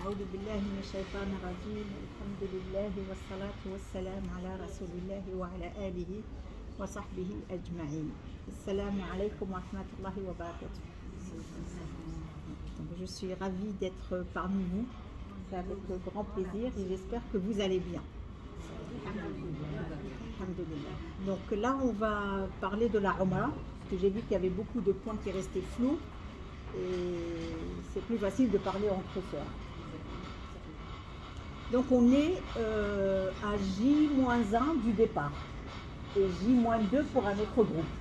أعوذ بالله من الشيطان الرجيم الحمد لله والصلاة والسلام على رسول الله وعلى آله وصحبه أجمعين. السلام عليكم ورحمة الله وبركاته. Donc, je suis ravie d'être parmi vous. C'est avec grand plaisir et j'espère que vous allez bien. Alhamdulillah. Donc là, on va parler de la Umrah, parce que j'ai vu qu'il y avait beaucoup de points qui restaient flous et c'est plus facile de parler entre sœurs. Donc on est à J-1 du départ et J-2 pour un autre groupe.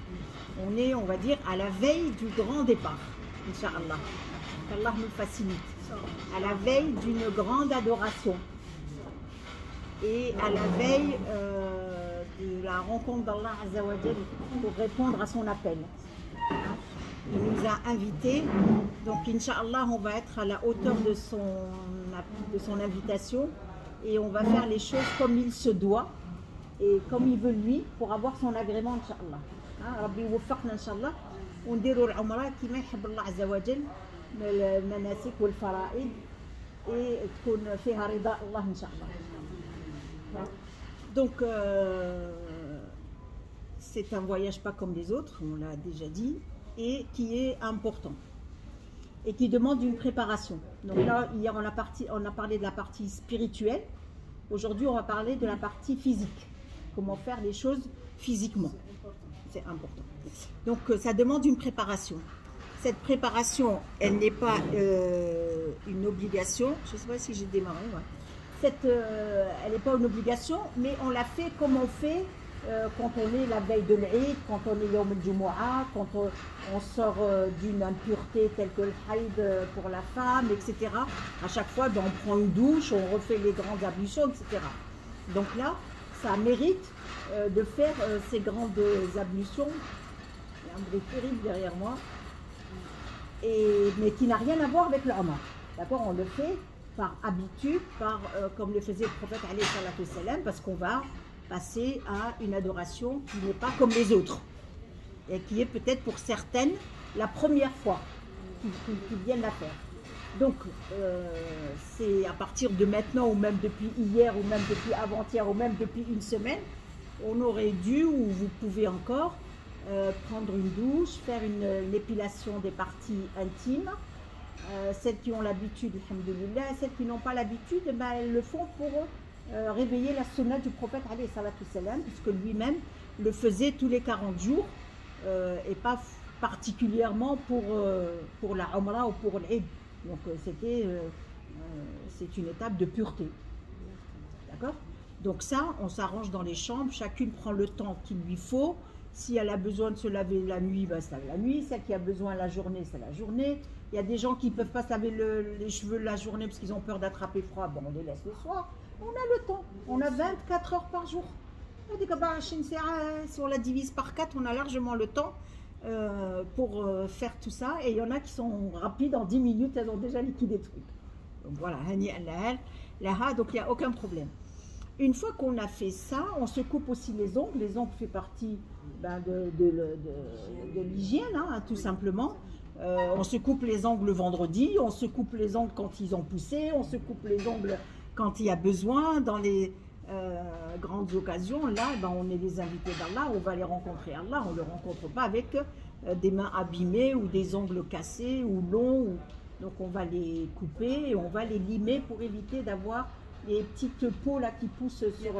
On est, on va dire, à la veille du grand départ, Inch'Allah. Qu'Allah nous facilite. À la veille d'une grande adoration et à la veille de la rencontre d'Allah Azza wa Jal pour répondre à son appel. Il nous a invités, donc Inch'Allah on va être à la hauteur de son invitation et on va faire les choses comme il se doit et comme il veut lui pour avoir son agrément Inch'Allah. Rabbi وفقنا إن شاء الله ونديروا العمرة كما يحب الله عز وجل من المناسك والفرائض وتكون فيها رضا الله إن شاء الله. Donc c'est un voyage pas comme les autres, on l'a déjà dit, et qui est important et qui demande une préparation. Donc là, hier on a parlé de la partie spirituelle. Aujourd'hui, on va parler de la partie physique. Comment faire les choses physiquement. C'est important. Donc ça demande une préparation. Cette préparation, elle n'est pas une obligation. Je ne sais pas si j'ai démarré. Ouais. Elle n'est pas une obligation, mais on la fait comme on fait quand on est la veille de l'Eid, quand on est Yom al-Jumu'ah, quand on sort d'une impureté telle que le haïd pour la femme, etc. À chaque fois, on prend une douche, on refait les grandes ablutions, etc. Donc là, ça mérite de faire ces grandes ablutions. Il y a un bruit terrible derrière moi, mais qui n'a rien à voir avec le Umrah. D'accord, on le fait par habitude, comme le faisait le prophète alayhi salatu wassalam, parce qu'on va passer à une adoration qui n'est pas comme les autres et qui est peut-être pour certaines la première fois qu'ils viennent la faire. Donc c'est à partir de maintenant ou même depuis hier ou même depuis avant-hier ou même depuis une semaine, on aurait dû ou vous pouvez encore prendre une douche, faire une épilation des parties intimes. Celles qui ont l'habitude, alhamdoulilah, celles qui n'ont pas l'habitude, ben, elles le font pour réveiller la sunna du prophète alayhi salatu wassalam, puisque lui-même le faisait tous les 40 jours et pas particulièrement pour la Umrah ou pour l'Eid. Donc c'est une étape de pureté. D'accord? Donc ça, on s'arrange dans les chambres, chacune prend le temps qu'il lui faut. Si elle a besoin de se laver la nuit, ben, ça la nuit. Celle qui a besoin la journée, c'est la journée. Il y a des gens qui ne peuvent pas se laver les cheveux la journée parce qu'ils ont peur d'attraper froid. Bon, on les laisse le soir. On a le temps. On a 24 heures par jour. Si on la divise par 4, on a largement le temps pour faire tout ça. Et il y en a qui sont rapides. En 10 minutes, elles ont déjà liquidé le truc. Donc voilà. Donc il n'y a aucun problème. Une fois qu'on a fait ça, on se coupe aussi les ongles. Les ongles font partie de l'hygiène, hein, tout simplement. On se coupe les ongles le vendredi, on se coupe les ongles quand ils ont poussé, on se coupe les ongles quand il y a besoin. Dans les grandes occasions, là, ben, on est les invités d'Allah, on va les rencontrer Allah. On ne le rencontre pas avec des mains abîmées ou des ongles cassés ou longs. Donc on va les couper et on va les limer pour éviter d'avoir les petites peaux là qui poussent sur,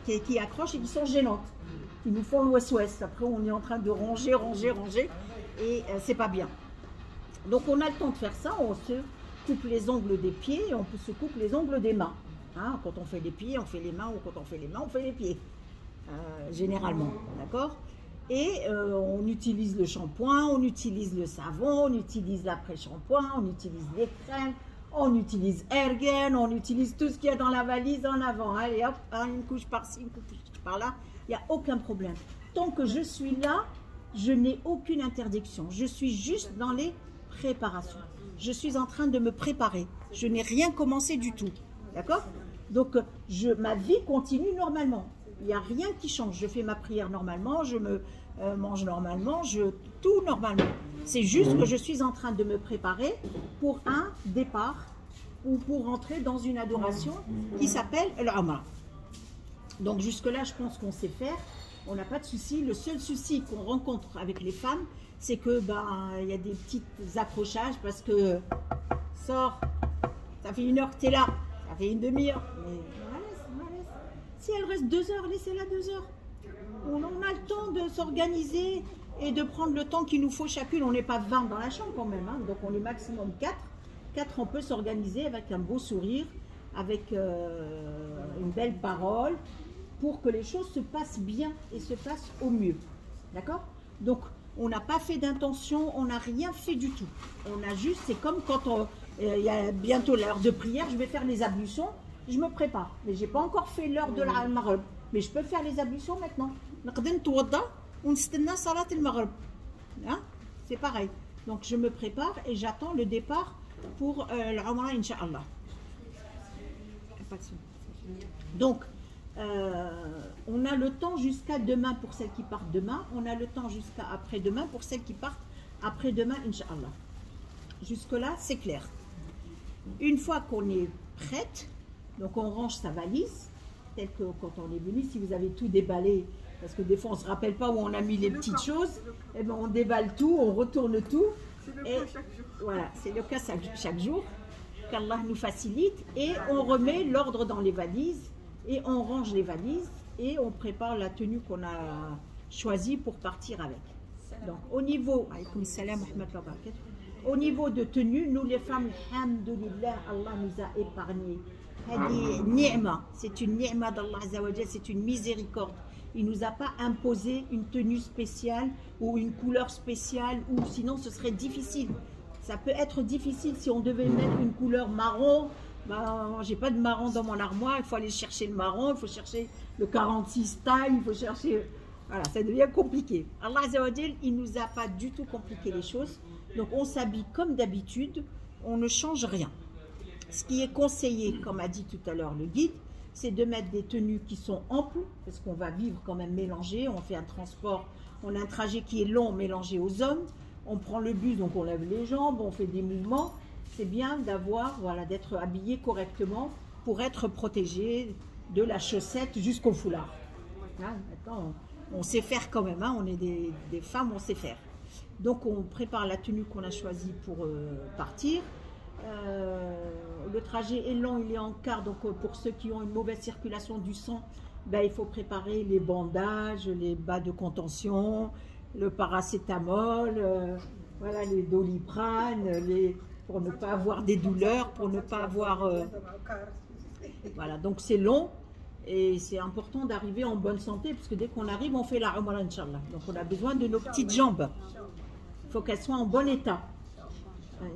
qui accrochent et qui sont gênantes, qui nous font l'ouest-ouest. Après, on est en train de ranger et c'est pas bien. Donc, on a le temps de faire ça. On se coupe les ongles des pieds et on se coupe les ongles des mains. Hein, quand on fait les pieds, on fait les mains, ou quand on fait les mains, on fait les pieds. Généralement, d'accord? Et on utilise le shampoing, on utilise le savon, on utilise l'après-shampoing, on utilise les crèmes. On utilise Ergen, on utilise tout ce qu'il y a dans la valise en avant. Allez hop, une couche par-ci, une couche par-là. Il n'y a aucun problème. Tant que je suis là, je n'ai aucune interdiction. Je suis juste dans les préparations. Je suis en train de me préparer. Je n'ai rien commencé du tout. D'accord? Donc, ma vie continue normalement. Il n'y a rien qui change. Je fais ma prière normalement, je me mange normalement, tout normalement. C'est juste que je suis en train de me préparer pour un départ ou pour rentrer dans une adoration qui s'appelle l'Umrah. Donc jusque-là, je pense qu'on sait faire, on n'a pas de souci. Le seul souci qu'on rencontre avec les femmes, c'est que y a des petits accrochages parce que sors, ça fait 1 heure que tu es là, ça fait une demi-heure. Mais on la laisse. Si elle reste 2 heures, laissez-la 2 heures. On a le temps de s'organiser et de prendre le temps qu'il nous faut chacune. On n'est pas 20 dans la chambre quand même, hein, donc on est maximum 4. 4, on peut s'organiser avec un beau sourire, avec une belle parole, pour que les choses se passent bien et se passent au mieux. D'accord? Donc, on n'a pas fait d'intention, on n'a rien fait du tout. On a juste, c'est comme quand il y a bientôt l'heure de prière, je vais faire les ablutions, je me prépare. Mais je n'ai pas encore fait l'heure de la Maghrib. Mais je peux faire les ablutions maintenant. C'est pareil. Donc, je me prépare et j'attends le départ pour l'Umrah, Inch'Allah. Donc, on a le temps jusqu'à demain pour celles qui partent demain. On a le temps jusqu'à après-demain pour celles qui partent après-demain, Inch'Allah. Jusque-là, c'est clair. Une fois qu'on est prête, donc on range sa valise, tel que quand on est venu, si vous avez tout déballé, parce que des fois on ne se rappelle pas où on a mis les petites choses, et ben on déballe tout, on retourne tout. C'est le cas chaque jour. Voilà, c'est le cas chaque jour, qu'Allah nous facilite, et on remet l'ordre dans les valises, et on range les valises, et on prépare la tenue qu'on a choisie pour partir avec. Donc au niveau, au niveau de tenue, nous les femmes, alhamdoulilah, Allah nous a épargnés. C'est une ni'ma d'Allah Azzawajal, c'est une miséricorde. Il ne nous a pas imposé une tenue spéciale ou une couleur spéciale, ou sinon ce serait difficile. Ça peut être difficile si on devait mettre une couleur marron. J'ai pas de marron dans mon armoire, il faut aller chercher le marron, il faut chercher le 46 style, il faut chercher... Voilà, ça devient compliqué. Allah Azzawajal, il ne nous a pas du tout compliqué les choses. Donc on s'habille comme d'habitude, on ne change rien. Ce qui est conseillé, comme a dit tout à l'heure le guide, c'est de mettre des tenues qui sont amples, parce qu'on va vivre quand même mélangé, on fait un transport, on a un trajet qui est long mélangé aux hommes, on prend le bus, donc on lève les jambes, on fait des mouvements. C'est bien d'avoir, voilà, d'être habillé correctement pour être protégé de la chaussette jusqu'au foulard. Hein, maintenant, on sait faire quand même, hein, on est des femmes, on sait faire. Donc on prépare la tenue qu'on a choisie pour partir. Le trajet est long, il est en quart, donc pour ceux qui ont une mauvaise circulation du sang, il faut préparer les bandages, les bas de contention, le paracétamol, voilà, les doliprane, pour ne pas avoir des douleurs, pour ne pas avoir... Voilà, donc c'est long et c'est important d'arriver en bonne santé, parce que dès qu'on arrive, on fait la Umrah, Inch'Allah. Donc on a besoin de nos petites jambes. Il faut qu'elles soient en bon état.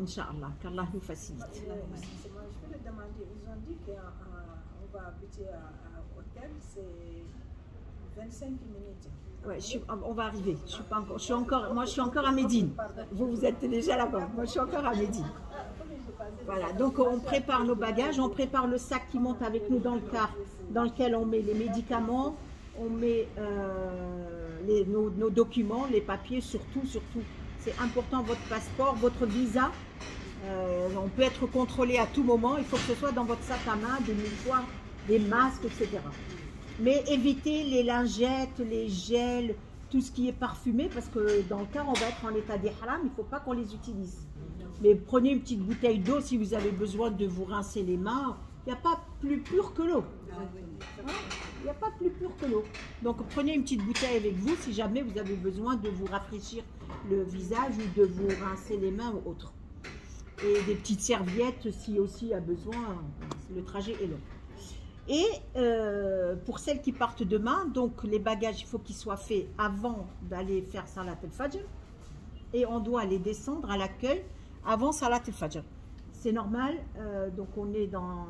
Inch'Allah, qu'Allah nous facilite. Je peux le demander, ils ont dit qu'on va habiter à l'hôtel, c'est 25 minutes. Ouais, on va arriver. Moi, je suis encore à Médine. Vous êtes déjà là-bas. Moi, je suis encore à Médine. Voilà, donc on prépare nos bagages, on prépare le sac qui monte avec nous dans le car, dans lequel on met les médicaments, on met nos documents, les papiers, surtout. C'est important, votre passeport, votre visa. On peut être contrôlé à tout moment. Il faut que ce soit dans votre sac à main, des mouchoirs, des masques, etc. Mais évitez les lingettes, les gels, tout ce qui est parfumé, parce que dans le cas, on va être en état d'ihram, il ne faut pas qu'on les utilise. Mais prenez une petite bouteille d'eau si vous avez besoin de vous rincer les mains. Il n'y a pas plus pur que l'eau. Il n'y a pas plus pur que l'eau. Donc prenez une petite bouteille avec vous si jamais vous avez besoin de vous rafraîchir le visage ou de vous rincer les mains ou autre. Et des petites serviettes si aussi a besoin, le trajet est long. Et pour celles qui partent demain, donc les bagages, il faut qu'ils soient faits avant d'aller faire Salat al-Fajr. Et on doit les descendre à l'accueil avant Salat al-Fajr. C'est normal, donc on est dans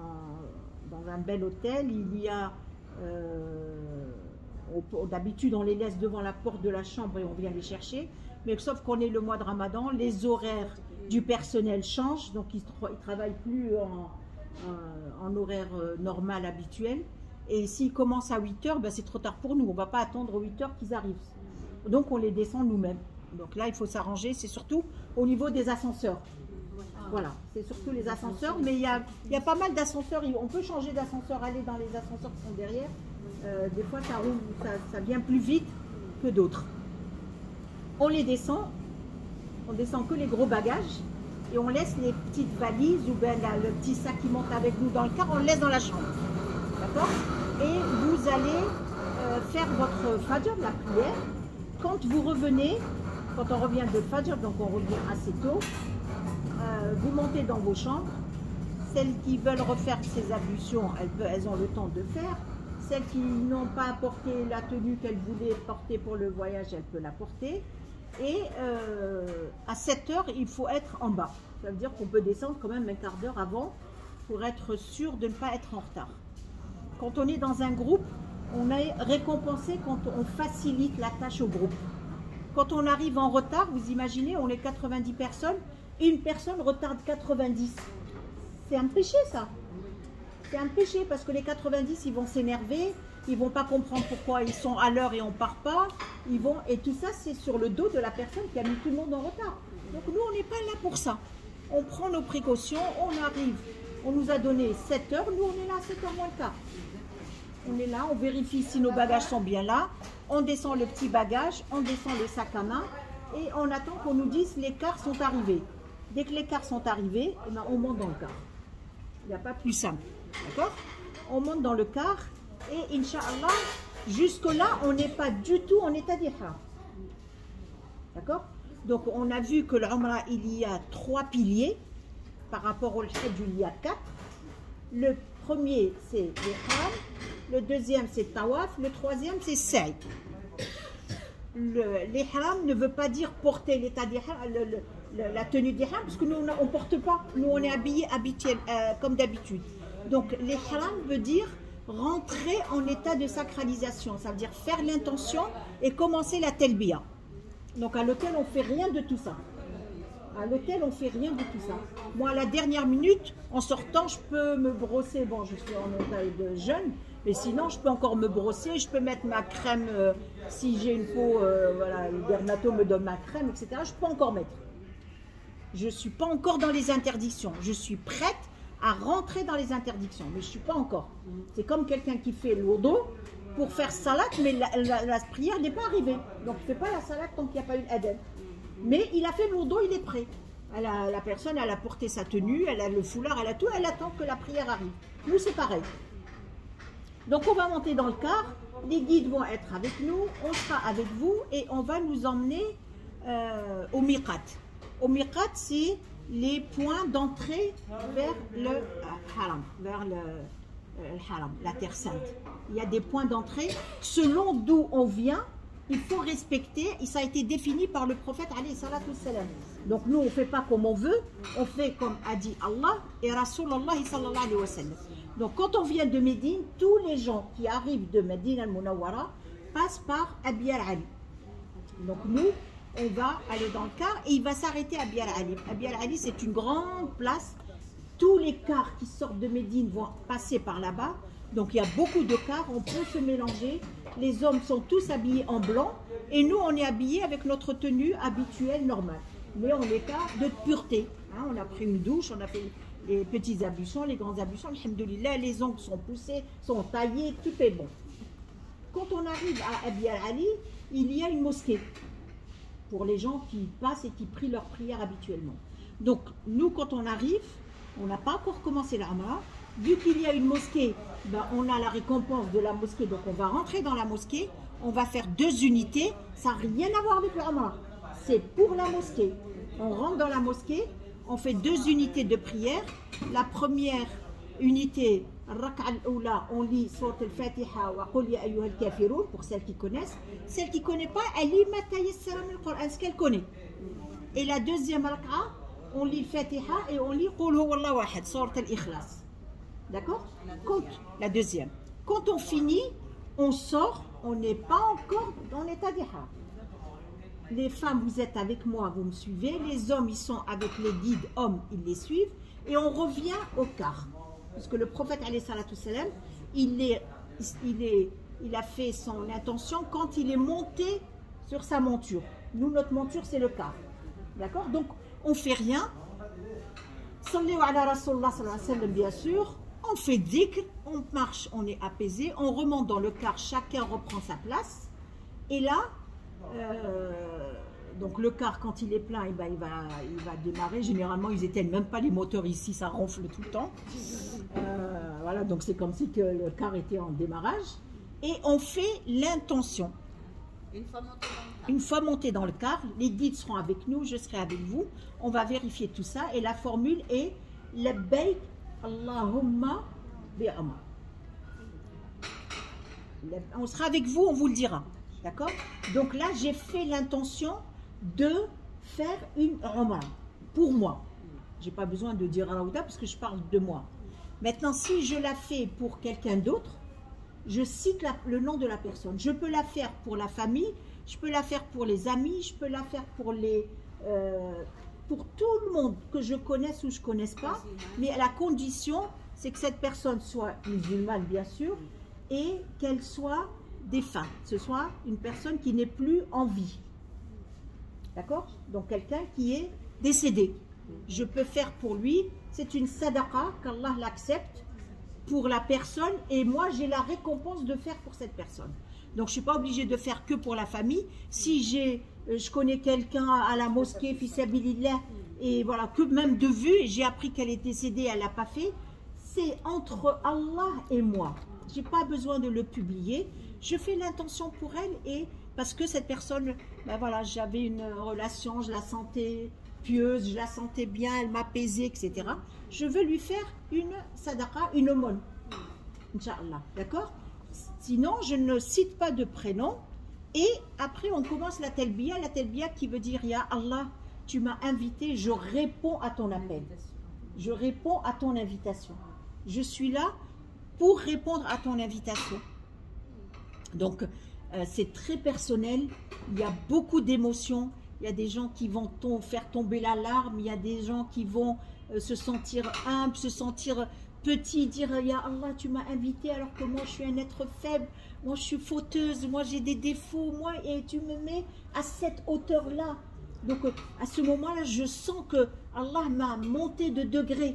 un bel hôtel, il y a... d'habitude on les laisse devant la porte de la chambre et on vient les chercher, mais sauf qu'on est le mois de Ramadan, les horaires du personnel changent, donc ils ne travaillent plus en horaire normal habituel, et s'ils commencent à 8 h, c'est trop tard pour nous, on ne va pas attendre aux 8 h qu'ils arrivent, donc on les descend nous-mêmes. Donc là il faut s'arranger, c'est surtout au niveau des ascenseurs. Voilà, c'est surtout les ascenseurs, mais il y a pas mal d'ascenseurs. On peut changer d'ascenseur, aller dans les ascenseurs qui sont derrière. Des fois, ça roule, ça vient plus vite que d'autres. On les descend, on descend que les gros bagages et on laisse les petites valises ou bien le petit sac qui monte avec nous dans le car, on le laisse dans la chambre. D'accord? Et vous allez faire votre fajr, la prière. Quand vous revenez, quand on revient de fajr, donc on revient assez tôt, vous montez dans vos chambres. Celles qui veulent refaire ces ablutions, elles ont le temps de faire. Celles qui n'ont pas apporté la tenue qu'elles voulaient porter pour le voyage, elles peuvent la porter. Et à 7 heures, il faut être en bas. Ça veut dire qu'on peut descendre quand même un quart d'heure avant pour être sûr de ne pas être en retard. Quand on est dans un groupe, on est récompensé quand on facilite la tâche au groupe. Quand on arrive en retard, vous imaginez, on est 90 personnes, une personne retarde 90. C'est un péché ça. C'est un péché parce que les 90, ils vont s'énerver, ils vont pas comprendre pourquoi ils sont à l'heure et on part pas. Et tout ça, c'est sur le dos de la personne qui a mis tout le monde en retard. Donc nous, on n'est pas là pour ça. On prend nos précautions, on arrive. On nous a donné 7 heures, nous on est là à 7 heures moins le quart. On est là, on vérifie si nos bagages sont bien là. On descend le petit bagage, on descend le sac à main et on attend qu'on nous dise les cars sont arrivés. Dès que les cars sont arrivés, eh ben, on monte dans le car. Il n'y a pas plus simple. D'accord? On monte dans le car et Inch'Allah, jusque-là, on n'est pas du tout en état d'ihram. D'accord? Donc, on a vu que l'Umrah, il y a 3 piliers. Par rapport au Hajj, il y a 4. Le premier, c'est l'ihram. Le deuxième, c'est tawaf. Le troisième, c'est sa'i. L'ihram ne veut pas dire porter l'état d'ihram, la tenue d'ihram, parce que nous, on ne porte pas. Nous, on est habillés comme d'habitude. Donc, l'ihram veut dire rentrer en état de sacralisation. Ça veut dire faire l'intention et commencer la talbiya. Donc, à l'hôtel, on ne fait rien de tout ça. À l'hôtel, on ne fait rien de tout ça. Moi, à la dernière minute, en sortant, je peux me brosser. Bon, je suis en taille de jeune, mais sinon, je peux encore me brosser. Je peux mettre ma crème, si j'ai une peau, voilà, le dermato me donne ma crème, etc. Je peux encore mettre. Je ne suis pas encore dans les interdictions. Je suis prête à rentrer dans les interdictions, mais je ne suis pas encore. C'est comme quelqu'un qui fait l'odo pour faire salat, mais la prière n'est pas arrivée. Donc, il ne fait pas la salat tant qu'il n'y a pas eu l'adem. Mais il a fait l'odo, il est prêt. La personne, elle a porté sa tenue, elle a le foulard, elle a tout, elle attend que la prière arrive. Nous, c'est pareil. Donc, on va monter dans le car, les guides vont être avec nous, on sera avec vous et on va nous emmener au miqat. Au miqat, c'est les points d'entrée vers le haram, vers le haram, la terre sainte. Il y a des points d'entrée. Selon d'où on vient, il faut respecter, et ça a été défini par le prophète alayhi salatu wassalam. Donc nous, on ne fait pas comme on veut, on fait comme a dit Allah et Rasulallah sallallahu alayhi wa sallam. Donc quand on vient de Médine, tous les gens qui arrivent de Médine al-Munawwara passent par Abi al-Ali. Donc nous, on va aller dans le car et il va s'arrêter à Abi al-Ali. Abi al-Ali, c'est une grande place. Tous les cars qui sortent de Médine vont passer par là-bas. Donc il y a beaucoup de cars, on peut se mélanger. Les hommes sont tous habillés en blanc et nous, on est habillés avec notre tenue habituelle, normale. Mais en état de pureté. Hein, on a pris une douche, on a fait les petits ablutions, les grands ablutions. Alhamdoulilah, les ongles sont poussés, sont taillés, tout est bon. Quand on arrive à Abi al-Ali, il y a une mosquée pour les gens qui passent et qui prient leur prière habituellement. Donc nous, quand on arrive, on n'a pas encore commencé l'Umrah. Vu qu'il y a une mosquée, ben, on a la récompense de la mosquée, donc on va rentrer dans la mosquée, on va faire 2 unités, ça n'a rien à voir avec l'Umrah, c'est pour la mosquée. On rentre dans la mosquée, on fait 2 unités de prière. La première unité, on lit Surat al-Fatiha wa Qul ya ayyuha al-kafirun pour celles qui connaissent. Celle qui ne connaît pas, elle lit ma tayassara min al-Qur'an, ce qu'elle connaît. Et la deuxième rak'a, on lit le Fatiha et on lit Qul huwallahu ahad, Surat al-Ikhlas. D'accord? La deuxième. Quand on finit, on sort, on n'est pas encore en état d'ihram. Les femmes, vous êtes avec moi, vous me suivez. Les hommes, ils sont avec les guides hommes, ils les suivent. Et on revient au car. Parce que le prophète, alayhi salatu salam, il a fait son intention quand il est monté sur sa monture. Nous, notre monture, c'est le car. D'accord? Donc, on ne fait rien. Sallu ala Rasulullah sallallahu alayhi wa sallam, bien sûr. On fait dhikr, on marche, on est apaisé, on remonte dans le car, chacun reprend sa place. Et là, donc le car, quand il est plein, eh ben, il va démarrer. Généralement, ils n'éteignent même pas les moteurs ici, ça ronfle tout le temps. Voilà, donc c'est comme si que le car était en démarrage. Et on fait l'intention. Une fois monté dans le car, les guides seront avec nous, je serai avec vous. On va vérifier tout ça. Et la formule est Labbaik Allahumma bi'amr. On sera avec vous, on vous le dira. D'accord? Donc là, j'ai fait l'intention de faire une Umrah pour moi. Je n'ai pas besoin de dire Raouda parce que je parle de moi. Maintenant, si je la fais pour quelqu'un d'autre, je cite le nom de la personne. Je peux la faire pour la famille, je peux la faire pour les amis, je peux la faire pour tout le monde que je connaisse ou je ne connaisse pas. Mais à la condition, c'est que cette personne soit musulmane, bien sûr, et qu'elle soit défunte. Ce soit une personne qui n'est plus en vie. D'accord? Donc quelqu'un qui est décédé. Je peux faire pour lui, c'est une sadaqa, qu'Allah l'accepte pour la personne, et moi j'ai la récompense de faire pour cette personne. Donc je ne suis pas obligée de faire que pour la famille. Si je connais quelqu'un à la mosquée, fi sabilillah, et voilà, que même de vue, j'ai appris qu'elle est décédée, elle ne l'a pas fait, c'est entre Allah et moi. Je n'ai pas besoin de le publier. Je fais l'intention pour elle, et parce que cette personne, ben voilà, j'avais une relation, je la sentais pieuse, je la sentais bien, elle m'apaisait, etc. Je veux lui faire une sadaqa, une aumône. Inch'Allah, d'accord? Sinon, je ne cite pas de prénom. Et après, on commence la talbiya qui veut dire, Ya Allah, tu m'as invité, je réponds à ton appel. Je réponds à ton invitation. Je suis là pour répondre à ton invitation. Donc, c'est très personnel. Il y a beaucoup d'émotions. Il y a des gens qui vont faire tomber la larme. Il y a des gens qui vont se sentir humbles, se sentir petits, dire Ya Allah, tu m'as invité alors que moi je suis un être faible, moi je suis fauteuse, moi j'ai des défauts, moi, et tu me mets à cette hauteur-là. Donc à ce moment-là, je sens que Allah m'a monté de degré.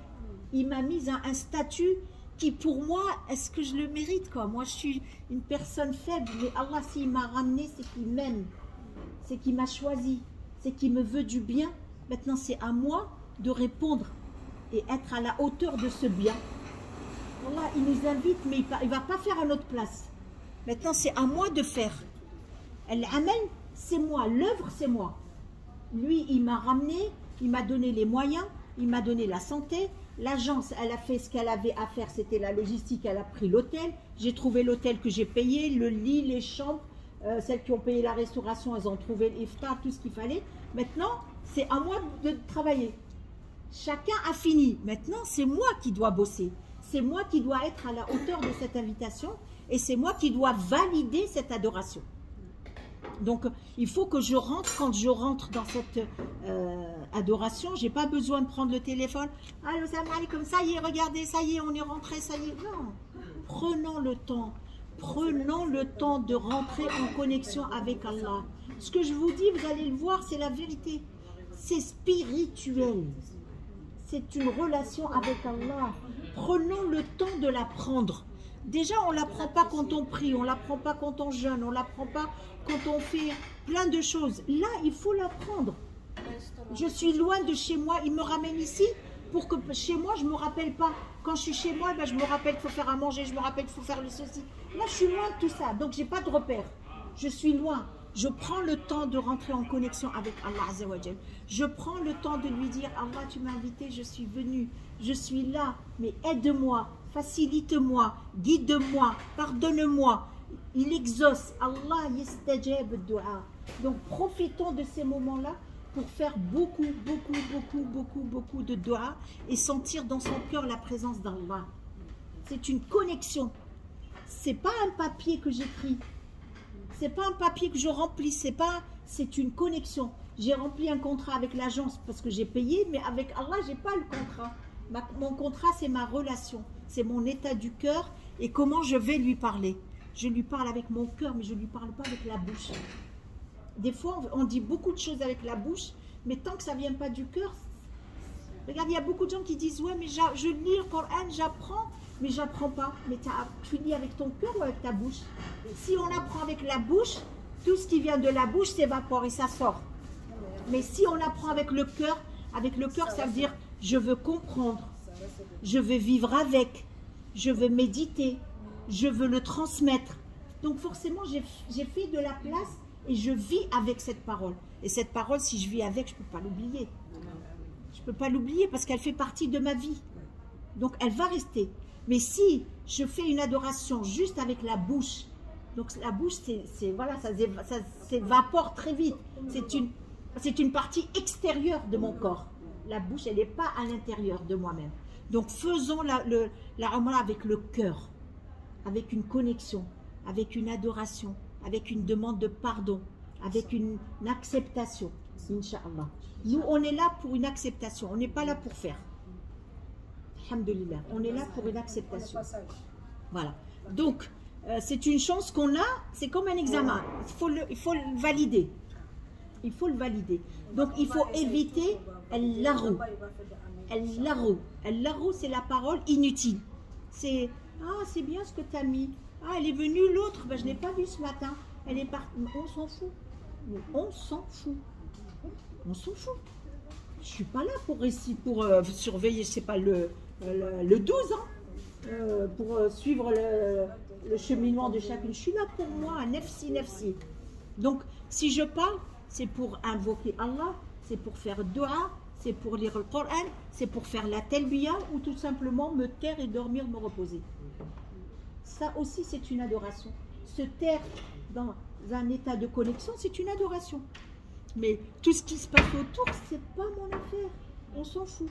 Il m'a mis à un statut qui pour moi, est-ce que je le mérite quoi? Moi je suis une personne faible, mais Allah s'il m'a ramené, c'est qu'il m'aime, c'est qu'il m'a choisi, c'est qu'il me veut du bien. Maintenant c'est à moi de répondre et être à la hauteur de ce bien. Allah, il nous invite, mais il ne va pas faire à notre place. Maintenant, c'est à moi de faire. L'amal, c'est moi. L'œuvre, c'est moi. Lui, il m'a ramené, il m'a donné les moyens, il m'a donné la santé. L'agence, elle a fait ce qu'elle avait à faire, c'était la logistique, elle a pris l'hôtel. J'ai trouvé l'hôtel que j'ai payé, le lit, les chambres. Celles qui ont payé la restauration, elles ont trouvé l'iftar, tout ce qu'il fallait. Maintenant, c'est à moi de travailler. Chacun a fini. Maintenant, c'est moi qui dois bosser. C'est moi qui dois être à la hauteur de cette invitation et c'est moi qui dois valider cette adoration. Donc, il faut que je rentre, quand je rentre dans cette adoration, je n'ai pas besoin de prendre le téléphone. Allô, salam alaikum, ça y est, regardez, ça y est, on est rentré, ça y est. Non, prenons le temps. Prenons le temps de rentrer en connexion avec Allah. Ce que je vous dis, vous allez le voir, c'est la vérité. C'est spirituel. C'est une relation avec Allah. Prenons le temps de l'apprendre. Déjà, on ne l'apprend pas quand on prie, on ne l'apprend pas quand on jeûne, on ne l'apprend pas quand on fait plein de choses. Là, il faut l'apprendre. Je suis loin de chez moi, il me ramène ici pour que chez moi, je ne me rappelle pas. Quand je suis chez moi, ben, je me rappelle qu'il faut faire à manger, je me rappelle qu'il faut faire le ceci. Là, je suis loin de tout ça, donc je n'ai pas de repère. Je suis loin. Je prends le temps de rentrer en connexion avec Allah Azza wa Jal. Je prends le temps de lui dire, Allah, tu m'as invité, je suis venu, je suis là, mais aide-moi, facilite-moi, guide-moi, pardonne-moi. Il exauce. Allah yastajab ad-du'a. Donc profitons de ces moments-là pour faire beaucoup de dua et sentir dans son cœur la présence d'Allah. C'est une connexion. C'est pas un papier que j'écris. C'est pas un papier que je remplis, c'est une connexion. J'ai rempli un contrat avec l'agence parce que j'ai payé, mais avec Allah, j'ai pas le contrat. Mon contrat, c'est ma relation, c'est mon état du cœur et comment je vais lui parler. Je lui parle avec mon cœur, mais je ne lui parle pas avec la bouche. Des fois, on dit beaucoup de choses avec la bouche, mais tant que ça ne vient pas du cœur, Regarde, il y a beaucoup de gens qui disent, ouais, mais je lis le Coran, j'apprends, mais j'apprends pas. Mais tu lis avec ton cœur ou avec ta bouche? Si on apprend avec la bouche, tout ce qui vient de la bouche s'évapore et ça sort. Mais si on apprend avec le cœur, ça veut dire, je veux comprendre, je veux vivre avec, je veux méditer, je veux le transmettre. Donc forcément, j'ai fait de la place et je vis avec cette parole. Et cette parole, si je vis avec, je ne peux pas l'oublier. Je ne peux pas l'oublier parce qu'elle fait partie de ma vie. Donc elle va rester. Mais si je fais une adoration juste avec la bouche, donc la bouche, voilà, ça s'évapore très vite. C'est une partie extérieure de mon corps. La bouche, elle n'est pas à l'intérieur de moi-même. Donc faisons la Umrah avec le cœur, avec une connexion, avec une adoration, avec une demande de pardon, avec une acceptation, Inch'Allah. Nous, on est là pour une acceptation, on n'est pas là pour faire. Alhamdulillah, on est là pour une acceptation. Voilà. Donc, c'est une chance qu'on a, c'est comme un examen, il faut le valider. Il faut le valider. Donc, il faut éviter al-larou. Al-larou, c'est la parole inutile. C'est, ah, c'est bien ce que tu as mis. Ah, elle est venue, l'autre, ben, je ne l'ai pas vue ce matin. Elle est partie. On s'en fout. On s'en fout. On s'en fout. Je ne suis pas là pour surveiller, je sais pas, le 12, hein, pour suivre le cheminement de chacune. Je suis là pour moi, nefsi. Donc, si je parle, c'est pour invoquer Allah, c'est pour faire dua, c'est pour lire le Coran, c'est pour faire la talbiya ou tout simplement me taire et dormir, me reposer. Ça aussi, c'est une adoration. Se taire dans un état de connexion, c'est une adoration. Mais tout ce qui se passe autour, c'est pas mon affaire. On s'en fout.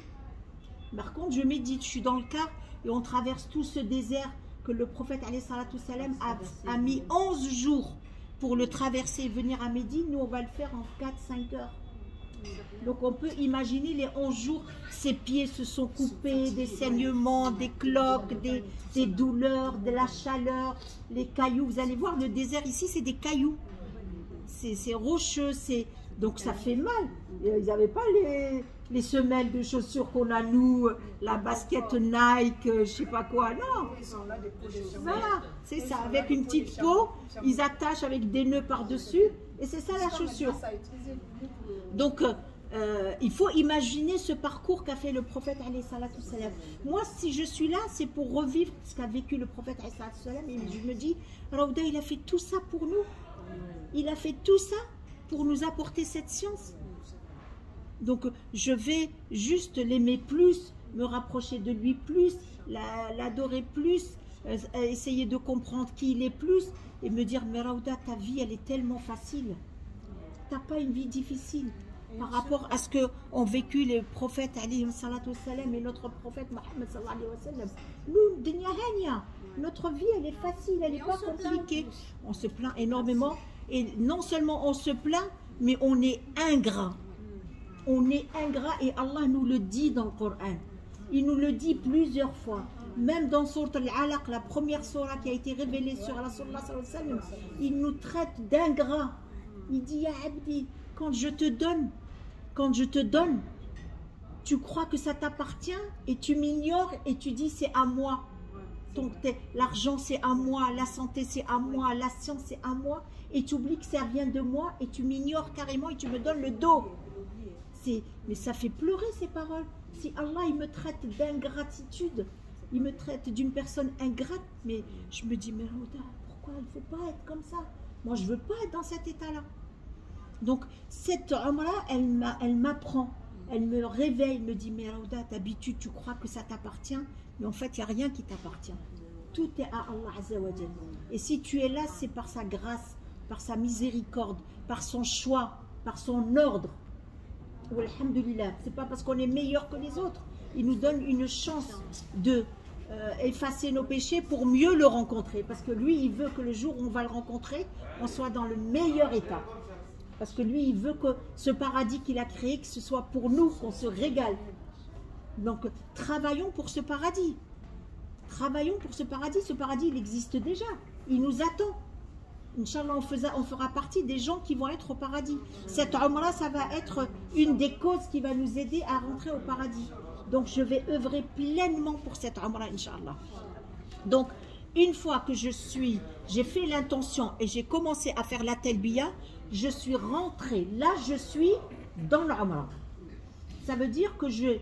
Par contre, je médite, je suis dans le car et on traverse tout ce désert que le prophète a mis 11 jours pour le traverser et venir à Médine. Nous, on va le faire en 4-5 heures. Donc, on peut imaginer les 11 jours, ses pieds se sont coupés, des saignements, des cloques, des douleurs, de la chaleur, les cailloux. Vous allez voir, le désert ici, c'est des cailloux. C'est rocheux, donc ça fait mal. Ils n'avaient pas les semelles de chaussures qu'on a nous, la basket Nike, je sais pas quoi, non. Voilà, c'est ça, avec une petite peau, ils attachent avec des nœuds par-dessus, et c'est ça la chaussure. Donc, il faut imaginer ce parcours qu'a fait le prophète alayhi salatu salam. Moi, si je suis là, c'est pour revivre ce qu'a vécu le prophète alayhi salatu salam, et je me dis, Raouda, il a fait tout ça pour nous. Il a fait tout ça pour nous apporter cette science. Donc, je vais juste l'aimer plus, me rapprocher de lui plus, l'adorer plus, essayer de comprendre qui il est plus, et me dire, mais Raouda, ta vie, elle est tellement facile. Tu n'as pas une vie difficile par rapport à ce qu'ont vécu les prophètes, alayhi salatu salam, et notre prophète, Mohammed sallallahu alayhi wa sallam. Nous, dunya hania. Notre vie, elle est facile, elle n'est pas compliquée. On se plaint énormément. Et non seulement on se plaint, mais on est ingrat. On est ingrat et Allah nous le dit dans le Coran. Il nous le dit plusieurs fois. Même dans Sourate Al-Alaq, la première sourate qui a été révélée sur Rasulullah sallallahu alayhi wa sallam, il nous traite d'ingrats. Il dit, Ya Abdi, quand je te donne, tu crois que ça t'appartient et tu m'ignores et tu dis c'est à moi. Donc l'argent c'est à moi, la santé c'est à moi, la science c'est à moi, et tu oublies que ça vient de moi et tu m'ignores carrément et tu me donnes le dos. Mais ça fait pleurer ces paroles. Si Allah il me traite d'ingratitude, il me traite d'une personne ingrate, mais je me dis, mais Raouda, pourquoi il ne faut pas être comme ça? Moi je ne veux pas être dans cet état-là. Donc cette Umrah, elle m'apprend, elle me réveille, me dit, mais Raouda, d'habitude tu crois que ça t'appartient, mais en fait il n'y a rien qui t'appartient. Tout est à Allah Azza wa Jalla. Et si tu es là, c'est par sa grâce, par sa miséricorde, par son choix, par son ordre. Alhamdulillah, c'est pas parce qu'on est meilleur que les autres. Il nous donne une chance de effacer nos péchés pour mieux le rencontrer. Parce que lui, il veut que le jour où on va le rencontrer, on soit dans le meilleur état. Parce que lui, il veut que ce paradis qu'il a créé, que ce soit pour nous, qu'on se régale. Donc, travaillons pour ce paradis. Travaillons pour ce paradis. Ce paradis, il existe déjà. Il nous attend. Inch'Allah, on fera partie des gens qui vont être au paradis. Cette Umrah, ça va être une des causes qui va nous aider à rentrer au paradis. Donc, je vais œuvrer pleinement pour cette Umrah, Inch'Allah. Donc, une fois que j'ai fait l'intention et j'ai commencé à faire la Talbiya, je suis rentrée. Là, je suis dans l'Umrah. Ça veut dire que je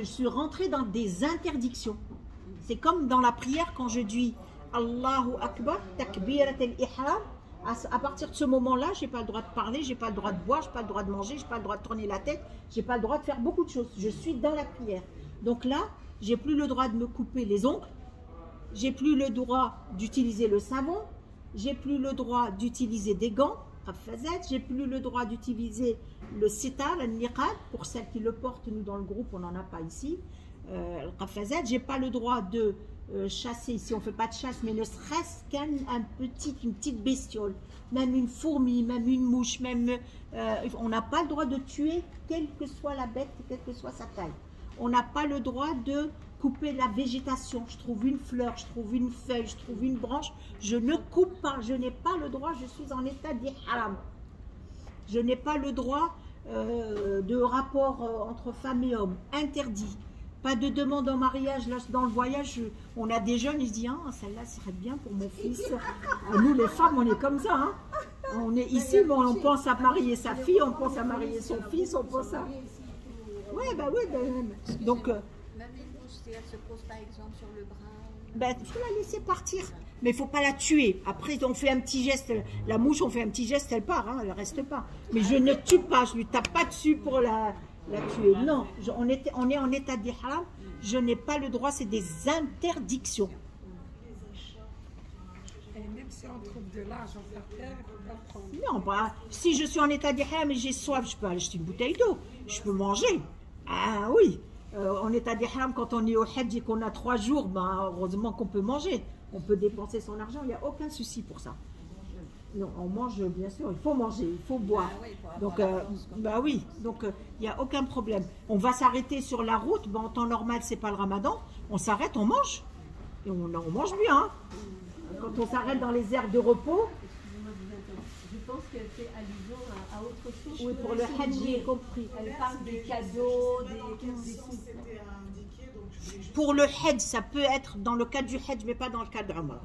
suis rentrée dans des interdictions. C'est comme dans la prière quand je dis Allahu Akbar, takbirat al-ihram. À partir de ce moment-là, je n'ai pas le droit de parler, je n'ai pas le droit de boire, je n'ai pas le droit de manger, je n'ai pas le droit de tourner la tête, je n'ai pas le droit de faire beaucoup de choses. Je suis dans la prière. Donc là, j'ai plus le droit de me couper les ongles, j'ai plus le droit d'utiliser le savon, j'ai plus le droit d'utiliser des gants, j'ai plus le droit d'utiliser le sitar, le niqab, pour celles qui le portent, nous dans le groupe, on n'en a pas ici. J'ai pas le droit de chasser, ici on ne fait pas de chasse, mais ne serait-ce une petite bestiole, même une fourmi, même une mouche, même on n'a pas le droit de tuer, quelle que soit la bête, quelle que soit sa taille. On n'a pas le droit de couper la végétation. Je trouve une fleur, je trouve une feuille, je trouve une branche, je ne coupe pas, je n'ai pas le droit, je suis en état d'ihram. Je n'ai pas le droit de rapport entre femmes et hommes, interdit. Pas de demande en mariage. Là, dans le voyage, on a des jeunes, ils se disent ah, celle-là serait bien pour mon fils. Nous, les femmes, on est comme ça. Hein. On est ici, mais on pense à marier sa fille, on pense à marier son fils, on pense à. Oui, bah oui. Donc. Même une mouche, si elle se pose par exemple sur le bras. Il faut la laisser partir. Mais il ne faut pas la tuer. Après, on fait un petit geste. La mouche, on fait un petit geste, elle part, hein, elle ne reste pas. Mais je ne tue pas, je ne lui tape pas dessus pour la tuer. Non, on est en état d'ihram, je n'ai pas le droit, c'est des interdictions. Et même si on trouve de l'argent par terre, il ne faut pas prendre. Non, bah, si je suis en état d'ihram et j'ai soif, je peux acheter une bouteille d'eau, je peux manger. Ah oui, en état d'ihram, quand on est au Hajj et qu'on a 3 jours, ben, heureusement qu'on peut manger. On peut dépenser son argent, il n'y a aucun souci pour ça. Non, on mange, bien sûr, il faut manger, il faut boire. Ah oui, donc, bah oui, donc il n'y a aucun problème. On va s'arrêter sur la route, en temps normal, c'est pas le ramadan, on s'arrête, on mange. Et on mange bien. Hein. Quand on s'arrête dans les aires de repos. Je pense qu'elle fait allusion à autre chose. Oui, pour le Hajj, j'ai compris. Elle parle des cadeaux, des sous. Pour le Hajj, ça peut être dans le cadre du Hajj, mais pas dans le cadre de Umrah.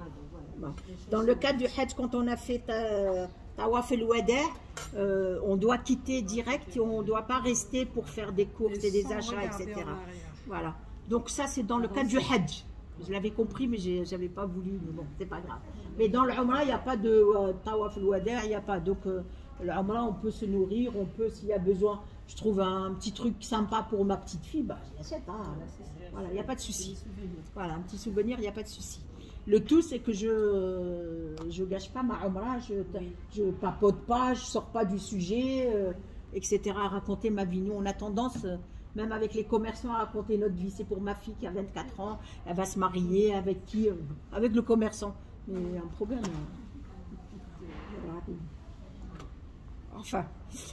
Dans le cadre du Hajj, quand on a fait Tawaf el-Wada, on doit quitter direct et on ne doit pas rester pour faire des courses et des achats, etc. Voilà. Donc ça, c'est dans le cadre du Hajj. Je l'avais compris, mais je n'avais pas voulu. Mais bon, c'est pas grave. Mais dans l'Umrah, il n'y a pas de Tawaf el-Wada, il n'y a pas. Donc l'Umrah, on peut se nourrir, on peut, s'il y a besoin, je trouve un petit truc sympa pour ma petite fille, bah, je l'achète. Hein. Voilà, il n'y a pas de souci. Voilà, un petit souvenir, il n'y a pas de souci. Le tout, c'est que je gâche pas ma Umrah, je papote pas, je sors pas du sujet, etc. à raconter ma vie. Nous, on a tendance, même avec les commerçants, à raconter notre vie. C'est pour ma fille qui a 24 ans, elle va se marier, avec qui? Avec le commerçant. Mais il y a un problème. Enfin,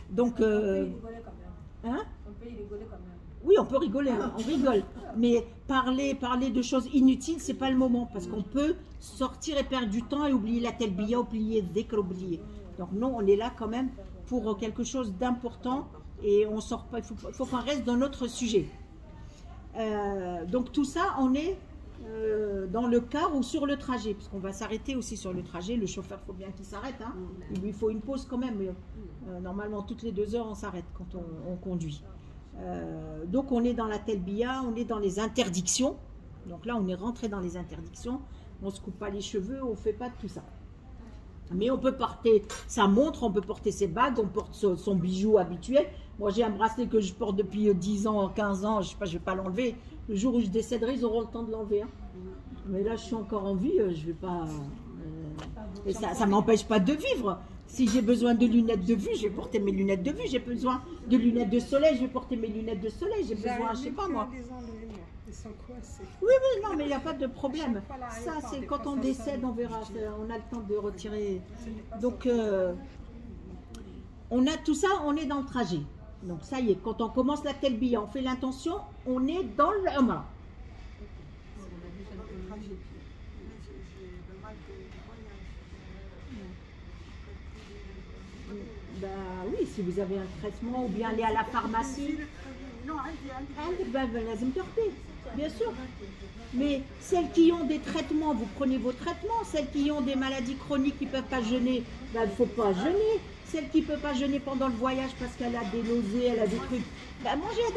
donc... On peut y rigoler quand même. Hein? On peut y rigoler quand même. Oui, on peut rigoler, on rigole. Mais parler de choses inutiles, c'est pas le moment. Parce qu'on peut sortir et perdre du temps et oublier la talbiya, oublier le dhikr, oublier. Donc non, on est là quand même pour quelque chose d'important et on sort pas. Il faut qu'on reste dans notre sujet. Donc tout ça, on est dans le car ou sur le trajet. Parce qu'on va s'arrêter aussi sur le trajet. Le chauffeur, il faut bien qu'il s'arrête. Hein. Il lui faut une pause quand même. Normalement, toutes les 2 heures, on s'arrête quand on conduit. Donc on est dans la talbiya, on est dans les interdictions. Donc là on est rentré dans les interdictions. On ne se coupe pas les cheveux, on ne fait pas tout ça. Mais on peut porter sa montre, on peut porter ses bagues, on porte son bijou habituel. Moi j'ai un bracelet que je porte depuis 10 ans, 15 ans, je sais pas, je ne vais pas l'enlever. Le jour où je décéderai, ils auront le temps de l'enlever. Hein. Mais là je suis encore en vie, je vais pas... et ça ne m'empêche pas de vivre. Si j'ai besoin de lunettes de vue, je vais porter mes lunettes de vue. J'ai besoin de lunettes de soleil, je vais porter mes lunettes de soleil. J'ai besoin, je ne sais pas moi. Ils sont coincés. Oui, non, mais il n'y a pas de problème. Ça, c'est quand on décède, on verra. On a le temps de retirer. Donc, on a tout ça, on est dans le trajet. Donc, ça y est, quand on commence la talbiya, on fait l'intention, on est dans l'Umrah. Ben oui, si vous avez un traitement ou bien aller à la pharmacie. Bien sûr. Mais celles qui ont des traitements, vous prenez vos traitements. Celles qui ont des maladies chroniques qui ne peuvent pas jeûner, ben, il ne faut pas jeûner. Celle qui ne peut pas jeûner pendant le voyage parce qu'elle a des nausées, elle a des trucs. Ben, mangez, on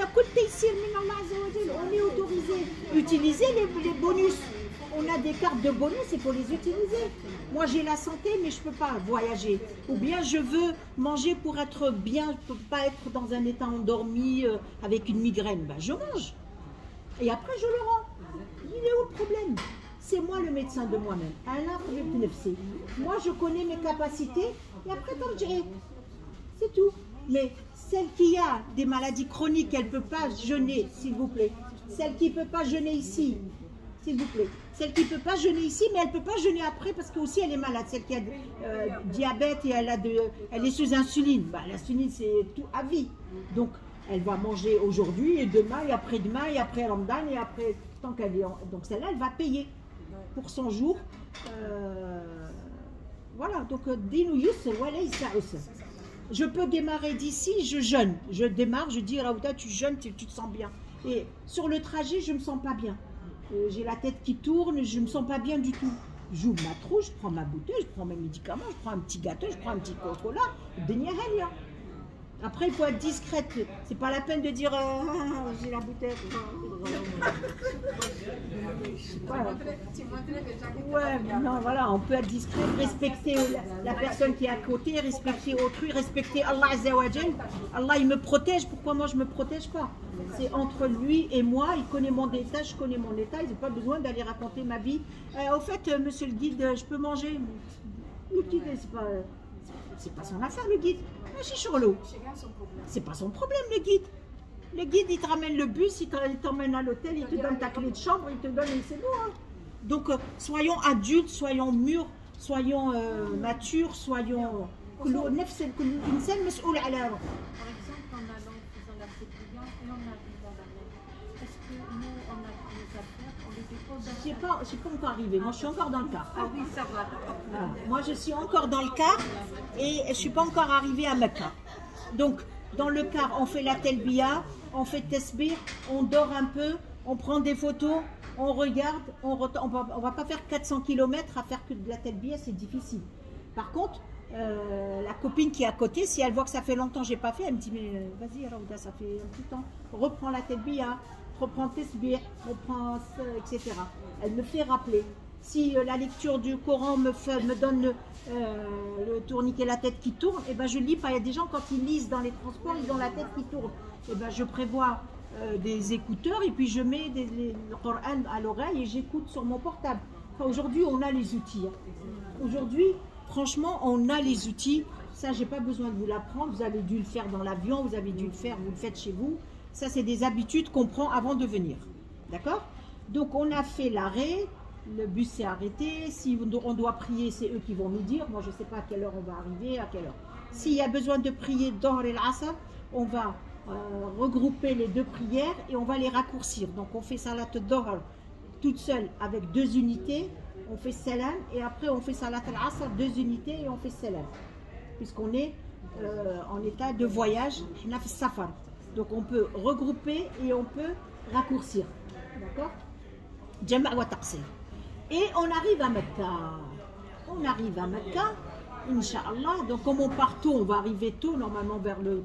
est autorisé. Utilisez les bonus. On a des cartes de bonus, il faut les utiliser. Moi, j'ai la santé, mais je ne peux pas voyager. Ou bien, je veux manger pour être bien, je ne peux pas être dans un état endormi avec une migraine. Ben, je mange. Et après, je le rends. Il est où le problème? C'est moi le médecin de moi-même. Moi, je connais mes capacités. Et après, comme je dirais, c'est tout. Mais celle qui a des maladies chroniques, elle ne peut pas jeûner, s'il vous plaît. Celle qui ne peut pas jeûner ici, s'il vous plaît. Celle qui ne peut pas jeûner ici, mais elle ne peut pas jeûner après parce qu'aussi elle est malade. Celle qui a diabète et elle est sous insuline. Bah, l'insuline, c'est tout à vie. Donc, elle va manger aujourd'hui et demain et après-demain et après Ramadan et après tant qu'elle est donc celle-là, elle va payer pour son jour. Voilà, donc je peux démarrer d'ici, je jeûne. Je démarre, je dis Raouda, tu jeûnes, tu te sens bien. Et sur le trajet, je ne me sens pas bien. J'ai la tête qui tourne, je ne me sens pas bien du tout. J'ouvre ma trousse, je prends ma bouteille, je prends mes médicaments, je prends un petit gâteau, je prends un petit coca-cola. Après, il faut être discrète. C'est pas la peine de dire j'ai la bouteille. Ouais, non, voilà, on peut être discret, respecter la personne qui est à côté, respecter autrui, respecter Allah Azza wa Jal. Allah, il me protège. Pourquoi moi je me protège pas? C'est entre lui et moi. Il connaît mon état, je connais mon état. Il n'a pas besoin d'aller raconter ma vie. Au fait, monsieur le guide, je peux manger. Le guide, c'est pas son affaire, le guide. C'est pas son problème, le guide. Le guide, il te ramène le bus, il t'emmène à l'hôtel, il te donne ta clé de chambre, il te donne et c'est bon. Hein. Donc, soyons adultes, soyons mûrs, soyons matures, soyons. Par exemple, en allant faisant la prière et on arrive dans la mer, est-ce que nous, on a des affaires, on les dépose? Je ne suis pas encore arrivée, moi je suis encore dans le car. Ah oui, ça va. Voilà. Moi je suis encore dans le car et je ne suis pas encore arrivée à Mecca. Donc, dans le car, on fait la telbiya, on fait tesbih, on dort un peu, on prend des photos, on regarde, on va pas faire 400 km à faire que de la telbiya, c'est difficile. Par contre, la copine qui est à côté, si elle voit que ça fait longtemps que je n'ai pas fait, elle me dit mais vas-y Raouda, ça fait un petit temps, reprends la telbiya, reprends tesbih, reprends etc. Elle me fait rappeler. Si la lecture du Coran me donne le tourniquet, la tête qui tourne, et ben je lis pas. Il y a des gens quand ils lisent dans les transports, ils ont la tête qui tourne. Et ben je prévois des écouteurs et puis je mets le Coran à l'oreille et j'écoute sur mon portable. Enfin, aujourd'hui, on a les outils. Hein. Aujourd'hui, franchement, on a les outils. Ça, j'ai pas besoin de vous l'apprendre. Vous avez dû le faire dans l'avion, vous avez dû le faire, vous le faites chez vous. Ça, c'est des habitudes qu'on prend avant de venir. D'accord? Donc, on a fait l'arrêt. Le bus s'est arrêté. Si on doit prier, c'est eux qui vont nous dire. Moi, je ne sais pas à quelle heure on va arriver, à quelle heure. S'il y a besoin de prier dans l'Asr, on va regrouper les deux prières et on va les raccourcir. Donc, on fait Salat al-Dohr toute seule avec 2 unités. On fait Salam et après, on fait Salat al-Asr 2 unités et on fait Salam. Puisqu'on est en état de voyage, safar. Donc, on peut regrouper et on peut raccourcir. D'accord? Jama' wa taqsir. Et on arrive à Mecca. On arrive à Mecca, Inch'Allah. Donc, comme on part tôt, on va arriver tôt, normalement vers le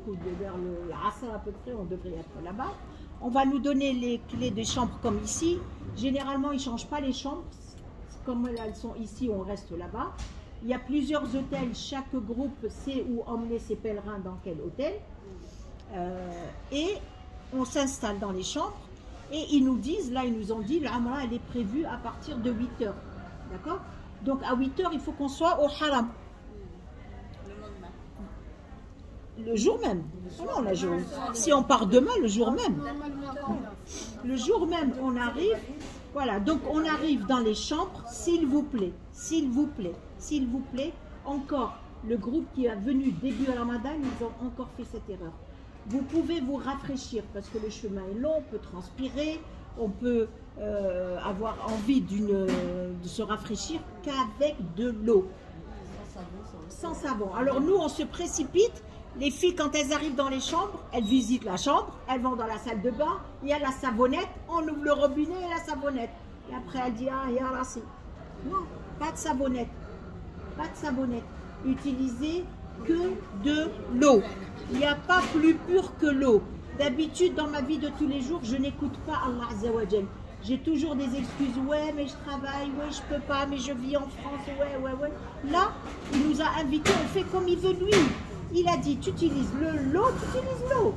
Asr à peu près, on devrait être là-bas. On va nous donner les clés des chambres comme ici. Généralement, ils ne changent pas les chambres. Comme elles sont ici, on reste là-bas. Il y a plusieurs hôtels. Chaque groupe sait où emmener ses pèlerins dans quel hôtel. Et on s'installe dans les chambres. Et ils nous disent, là ils nous ont dit, l'Amra elle est prévue à partir de 8 heures. D'accord? Donc à 8 heures, il faut qu'on soit au haram. Le jour même. Oh non, si on part demain, le jour même. Le jour même, on arrive. Voilà, donc on arrive dans les chambres, s'il vous plaît, s'il vous plaît, s'il vous plaît. Encore, le groupe qui est venu début Ramadan, ils ont encore fait cette erreur. Vous pouvez vous rafraîchir parce que le chemin est long, on peut transpirer, on peut avoir envie de se rafraîchir qu'avec de l'eau. savon. Sans savon. Alors nous, on se précipite. Les filles, quand elles arrivent dans les chambres, elles visitent la chambre, elles vont dans la salle de bain, il y a la savonnette, on ouvre le robinet et la savonnette. Et après, elle dit, ah, ya rassi. Non, pas de savonnette. Pas de savonnette. Utilisez que de l'eau. Il n'y a pas plus pur que l'eau. D'habitude, dans ma vie de tous les jours, je n'écoute pas Allah Azza wa Jal. J'ai toujours des excuses. Ouais, mais je travaille. Ouais, je peux pas. Mais je vis en France. Ouais. Là, il nous a invités. On fait comme il veut lui. Il a dit, tu utilises l'eau, tu utilises l'eau.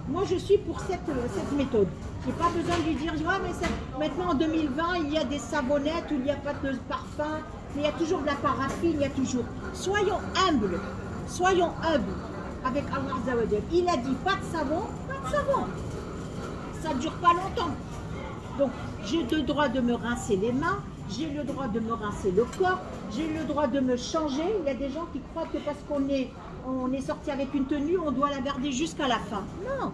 Moi, je suis pour cette méthode. Je n'ai pas besoin de lui dire, ouais, mais maintenant en 2020, il y a des savonnettes où il n'y a pas de parfum, mais il y a toujours de la paraffine, il y a toujours. Soyons humbles avec Allah Azza wa Jal. Il a dit, pas de savon, ça ne dure pas longtemps. Donc, j'ai le droit de me rincer les mains, j'ai le droit de me rincer le corps, j'ai le droit de me changer. Il y a des gens qui croient que parce qu'on est sorti avec une tenue, on doit la garder jusqu'à la fin. Non,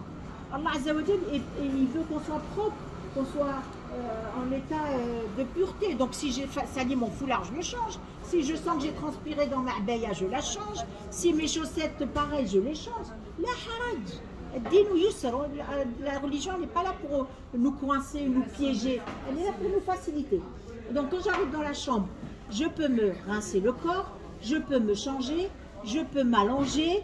Allah Azza wa Jal, et il veut qu'on soit propre, qu'on soit en état de pureté. Donc si j'ai sali mon foulard, je le change. Si je sens que j'ai transpiré dans ma abaya, je la change. Si mes chaussettes, pareil, je les change. La haraj. La religion n'est pas là pour nous coincer, nous piéger. Elle est là pour nous faciliter. Donc quand j'arrive dans la chambre, je peux me rincer le corps, je peux me changer, je peux m'allonger,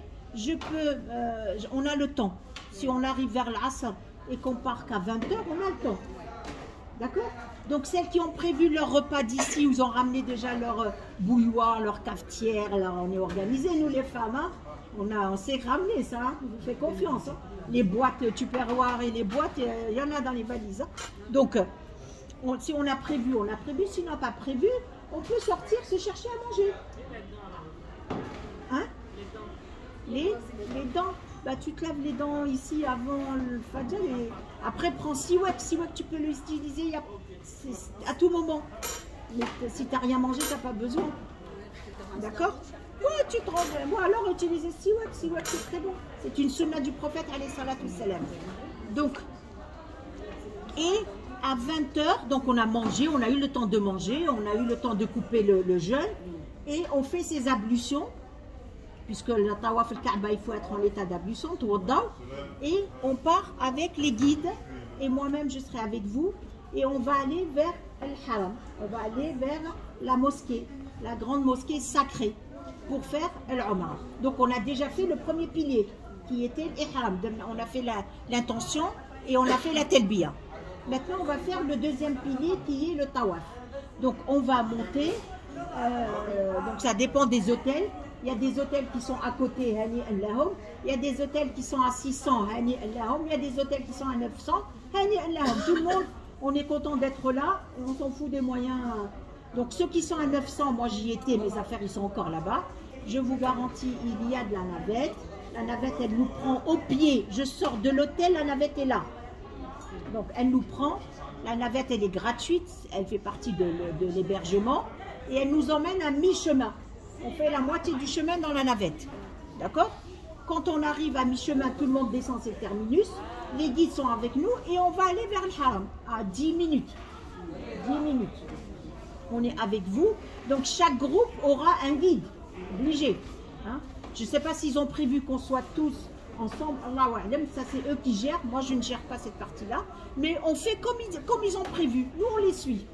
on a le temps. Si on arrive vers l'Asr et qu'on part qu'à 20h, on a le temps. D'accord? Donc celles qui ont prévu leur repas d'ici, ils ont ramené déjà leur bouilloire, leur cafetière, là on est organisés, nous les femmes, hein? On sait ramener ça, hein? Je vous fais confiance. Hein? Les boîtes tupperware et les boîtes, il y en a dans les valises. Hein? Donc, si on a prévu, on a prévu. Si on n'a pas prévu, on peut sortir se chercher à manger. Hein? Les dents. Bah, tu te laves les dents ici avant le fajr et après prends siwak. Siwak, tu peux l'utiliser à tout moment. Mais si tu n'as rien mangé, tu n'as pas besoin. D'accord? Ouais, tu te rends. Moi alors utiliser siwak. Siwak, c'est très bon. C'est une sunna du prophète alayhi salatu salam. Donc, et à 20h, donc on a mangé, on a eu le temps de manger, on a eu le temps de couper le jeûne et on fait ses ablutions. Puisque le tawaf al-Kaaba, il faut être en état d'ablution, et on part avec les guides, et moi-même je serai avec vous, et on va aller vers Al-Haram, on va aller vers la mosquée, la grande mosquée sacrée, pour faire Al-Umrah. Donc on a déjà fait le premier pilier, qui était l'Ihram, on a fait l'intention, et on a fait la Telbiya. Maintenant on va faire le deuxième pilier, qui est le Tawaf. Donc on va monter, donc ça dépend des hôtels. Il y a des hôtels qui sont à côté, Hani Allahum. Il y a des hôtels qui sont à 600, Hani Allahum. Il y a des hôtels qui sont à 900, Hani Allahum. Tout le monde, on est content d'être là. On s'en fout des moyens. Donc ceux qui sont à 900, moi j'y étais, mes affaires ils sont encore là-bas. Je vous garantis, il y a de la navette. La navette, elle nous prend au pied. Je sors de l'hôtel, la navette est là. Donc elle nous prend. La navette, elle est gratuite. Elle fait partie de l'hébergement. Et elle nous emmène à mi-chemin. On fait la moitié du chemin dans la navette. D'accord? Quand on arrive à mi-chemin, tout le monde descend ses terminus. Les guides sont avec nous et on va aller vers le haram à 10 minutes. 10 minutes. On est avec vous. Donc chaque groupe aura un guide. Obligé. Hein? Je ne sais pas s'ils ont prévu qu'on soit tous ensemble. Allahu a'lam, ça c'est eux qui gèrent. Moi je ne gère pas cette partie-là. Mais on fait comme ils ont prévu. Nous on les suit.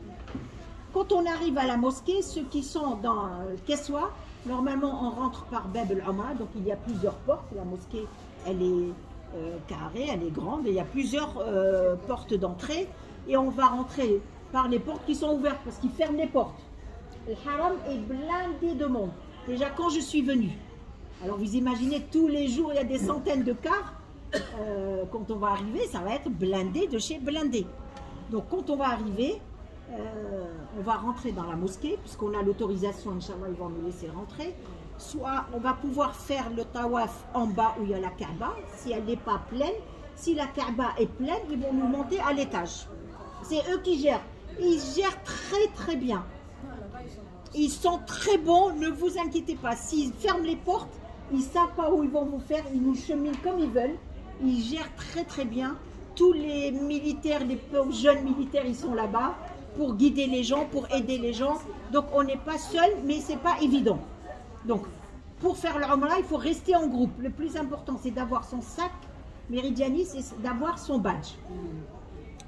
Quand on arrive à la mosquée, ceux qui sont dans Keswa, normalement on rentre par Bab al-Umrah, donc il y a plusieurs portes. La mosquée, elle est carrée, elle est grande, et il y a plusieurs portes d'entrée. Et on va rentrer par les portes qui sont ouvertes, parce qu'ils ferment les portes. Le haram est blindé de monde. Déjà quand je suis venue, alors vous imaginez, tous les jours il y a des centaines de cars. Quand on va arriver, ça va être blindé de chez blindé. Donc quand on va arriver, on va rentrer dans la mosquée, puisqu'on a l'autorisation, Inch'Allah, ils vont nous laisser rentrer. Soit on va pouvoir faire le tawaf en bas où il y a la Kaaba, si elle n'est pas pleine. Si la Kaaba est pleine, ils vont nous monter à l'étage. C'est eux qui gèrent. Ils gèrent très très bien. Ils sont très bons, ne vous inquiétez pas. S'ils ferment les portes, ils ne savent pas où ils vont vous faire, ils nous cheminent comme ils veulent. Ils gèrent très très bien. Tous les militaires, les jeunes militaires, ils sont là-bas pour guider les gens, pour aider les gens. Donc on n'est pas seul, mais ce n'est pas évident. Donc, pour faire le Umrah, il faut rester en groupe. Le plus important, c'est d'avoir son sac Meridianis et d'avoir son badge.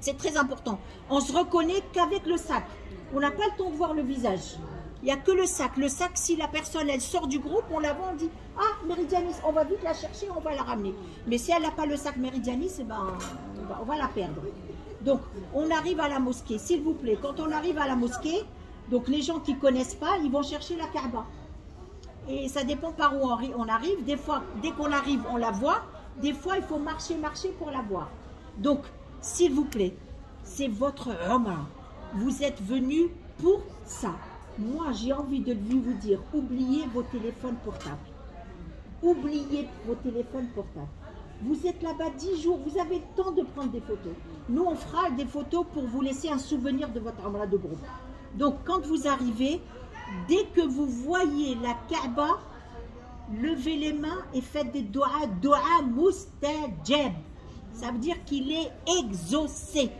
C'est très important. On se reconnaît qu'avec le sac. On n'a pas le temps de voir le visage. Il n'y a que le sac. Le sac, si la personne, elle sort du groupe, on la voit, on dit « Ah, Meridianis, on va vite la chercher, on va la ramener. » Mais si elle n'a pas le sac Meridianis, eh ben, on va la perdre. Donc, on arrive à la mosquée. S'il vous plaît, quand on arrive à la mosquée, donc les gens qui ne connaissent pas, ils vont chercher la Kaaba. Et ça dépend par où on arrive. Des fois, dès qu'on arrive, on la voit. Des fois, il faut marcher pour la voir. Donc, s'il vous plaît, c'est votre Umrah. Vous êtes venus pour ça. Moi, j'ai envie de vous dire, oubliez vos téléphones portables. Oubliez vos téléphones portables. Vous êtes là-bas 10 jours, vous avez le temps de prendre des photos. Nous, on fera des photos pour vous laisser un souvenir de votre Umrah de groupe. Donc, quand vous arrivez, dès que vous voyez la Kaaba, levez les mains et faites des doigts mustajab. Ça veut dire qu'il est exaucé.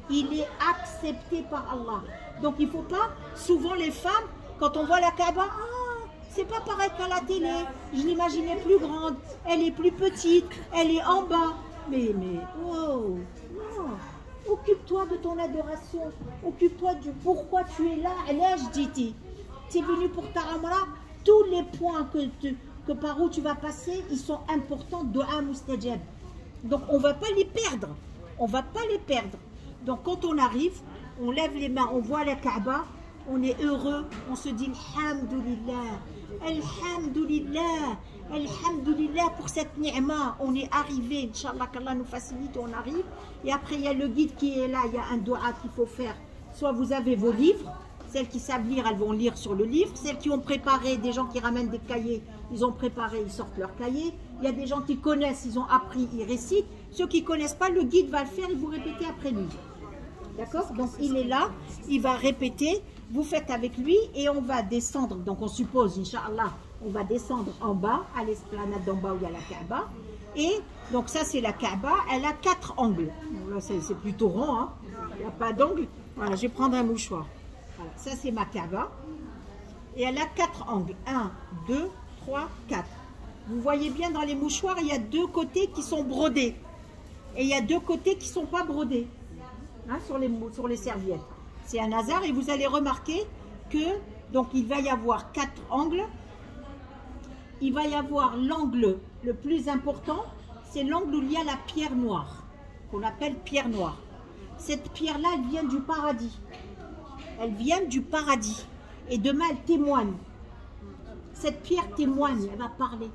Il est accepté par Allah. Donc il ne faut pas, souvent les femmes, quand on voit la Kaaba, ah, c'est pas pareil qu'à la télé, je l'imaginais plus grande, elle est plus petite, elle est en bas. Mais, oh, non, occupe-toi de ton adoration, occupe-toi du pourquoi tu es là. Tu es venu pour ta Umrah, tous les points que par où tu vas passer, ils sont importants, do'a mustajab. Donc on ne va pas les perdre, on ne va pas les perdre. Donc quand on arrive, on lève les mains, on voit la Kaaba, on est heureux, on se dit Alhamdulillah, Alhamdulillah, Alhamdulillah pour cette ni'ma. On est arrivé, Inch'Allah qu'Allah nous facilite, on arrive. Et après il y a le guide qui est là, il y a un do'a qu'il faut faire. Soit vous avez vos livres, celles qui savent lire, elles vont lire sur le livre. Celles qui ont préparé, des gens qui ramènent des cahiers, ils ont préparé, ils sortent leurs cahiers. Il y a des gens qui connaissent, ils ont appris, ils récitent. Ceux qui ne connaissent pas, le guide va le faire et vous répétez après lui. D'accord? Donc il est là, il va répéter, vous faites avec lui et on va descendre. Donc on suppose, Inch'Allah, on va descendre en bas, à l'esplanade d'en bas où il y a la Kaaba. Et donc ça c'est la Kaaba, elle a 4 angles. Donc là c'est plutôt rond, hein? Il n'y a pas d'angle. Voilà, je vais prendre un mouchoir. Voilà, ça c'est ma Kaaba. Et elle a 4 angles. 1, 2, 3, 4. Vous voyez bien dans les mouchoirs, il y a 2 côtés qui sont brodés. Et il y a 2 côtés qui ne sont pas brodés. Hein, sur les serviettes. C'est un hasard et vous allez remarquer que donc il va y avoir 4 angles. Il va y avoir l'angle le plus important, c'est l'angle où il y a la pierre noire, qu'on appelle pierre noire. Cette pierre-là, elle vient du paradis. Elle vient du paradis. Et demain, elle témoigne. Cette pierre témoigne, elle va parler.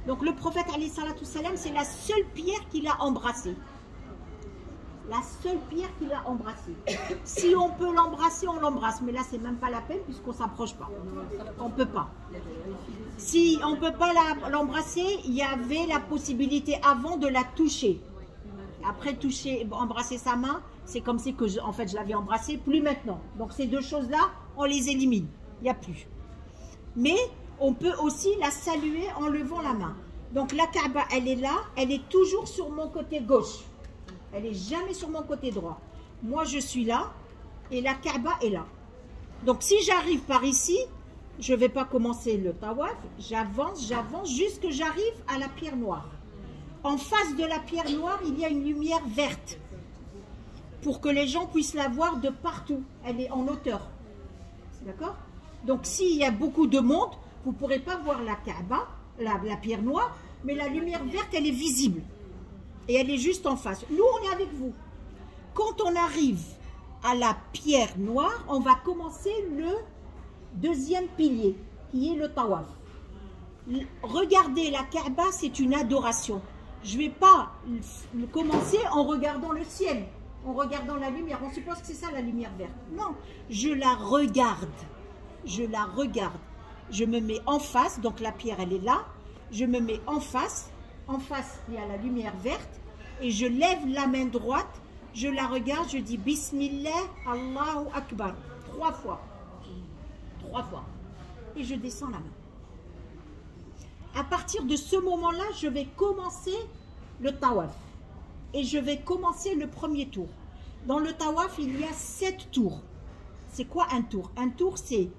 Donc le prophète, alayhi salatu salam, c'est la seule pierre qu'il a embrassée. La seule pierre qu'il a embrassée. Si on peut l'embrasser, on l'embrasse. Mais là, c'est même pas la peine puisqu'on ne s'approche pas. On ne peut pas. Si on ne peut pas l'embrasser, il y avait la possibilité avant de la toucher. Après toucher, embrasser sa main, c'est comme si que en fait je l'avais embrassée, plus maintenant. Donc ces 2 choses-là, on les élimine. Il n'y a plus. Mais on peut aussi la saluer en levant la main. Donc la Kaaba, elle est là, elle est toujours sur mon côté gauche. Elle n'est jamais sur mon côté droit. Moi, je suis là et la Kaaba est là. Donc, si j'arrive par ici, je ne vais pas commencer le tawaf. J'avance jusqu'à j'arrive à la pierre noire. En face de la pierre noire, il y a une lumière verte pour que les gens puissent la voir de partout. Elle est en hauteur. D'accord? Donc, s'il y a beaucoup de monde, vous ne pourrez pas voir la Kaaba, la pierre noire, mais la lumière verte, elle est visible. Et elle est juste en face. Nous, on est avec vous. Quand on arrive à la pierre noire, on va commencer le 2e pilier, qui est le tawaf. Regardez la Kaaba, c'est une adoration. Je ne vais pas commencer en regardant le ciel, en regardant la lumière. On suppose que c'est ça la lumière verte. Non, je la regarde. Je la regarde. Je me mets en face, donc la pierre, elle est là. Je me mets en face. En face, il y a la lumière verte et je lève la main droite, je la regarde, je dis Bismillah, Allahu Akbar, 3 fois. 3 fois. Et je descends la main. À partir de ce moment-là, je vais commencer le tawaf. Et je vais commencer le premier tour. Dans le tawaf, il y a 7 tours. C'est quoi un tour? Un tour, c'est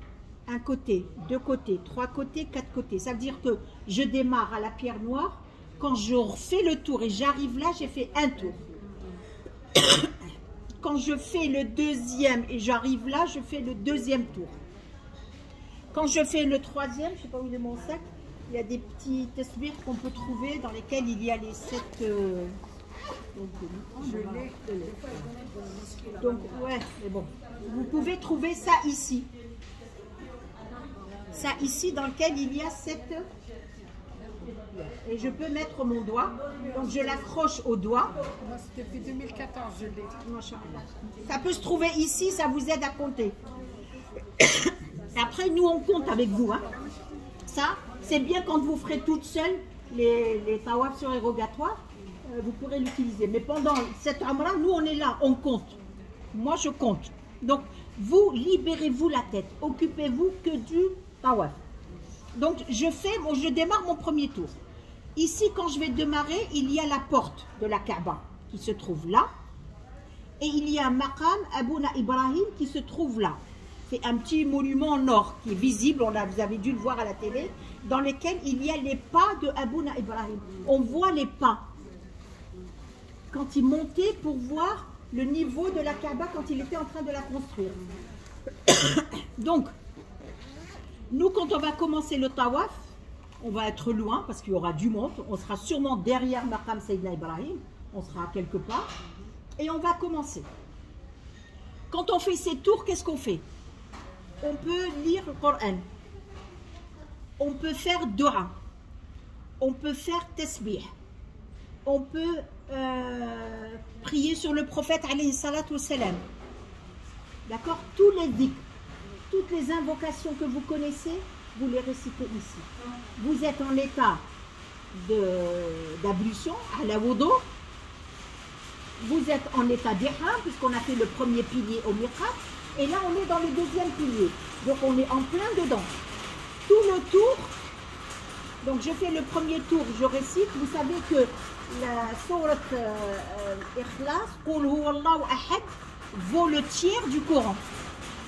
un côté, deux côtés, trois côtés, quatre côtés. Ça veut dire que je démarre à la pierre noire. Quand je fais le tour et j'arrive là, j'ai fait un tour. Quand je fais le deuxième et j'arrive là, je fais le deuxième tour. Quand je fais le troisième, je ne sais pas où est mon sac, il y a des petits tasbih qu'on peut trouver dans lesquels il y a les 7... Donc, ouais, mais bon. Vous pouvez trouver ça ici. Ça ici dans lequel il y a 7... Et je peux mettre mon doigt. Donc je l'accroche au doigt. Moi, c'est depuis 2014, je l'ai. Ça peut se trouver ici, ça vous aide à compter. Après, nous, on compte avec vous. Hein. Ça, c'est bien quand vous ferez toute seule les tawaf surérogatoires. Vous pourrez l'utiliser. Mais pendant cette amra, nous, on est là, on compte. Moi, je compte. Donc, vous, libérez-vous la tête. Occupez-vous que du tawaf. Donc, je démarre mon premier tour. Ici, quand je vais démarrer, il y a la porte de la Kaaba qui se trouve là. Et il y a Maqam Abouna Ibrahim qui se trouve là. C'est un petit monument en or qui est visible, vous avez dû le voir à la télé, dans lequel il y a les pas de Abouna Ibrahim. On voit les pas. Quand il montait pour voir le niveau de la Kaaba quand il était en train de la construire. Donc, nous, quand on va commencer le tawaf, on va être loin parce qu'il y aura du monde. On sera sûrement derrière Maqam Sayyidina Ibrahim. On sera quelque part. Et on va commencer. Quand on fait ces tours, qu'est-ce qu'on fait? On peut lire le Coran. On peut faire dua. On peut faire tasbih. On peut prier sur le prophète alayhi salatu wassalam. D'accord? Tous les dhikrs, toutes les invocations que vous connaissez, vous les récitez ici. Vous êtes en état d'ablution, à la wudu. Vous êtes en état d'ihram, puisqu'on a fait le premier pilier au miqat. Et là, on est dans le deuxième pilier. Donc, on est en plein dedans. Tout le tour. Donc, je fais le premier tour, je récite. Vous savez que la sourate Ikhlas, Qul huwallahu ahad, vaut le tiers du Coran.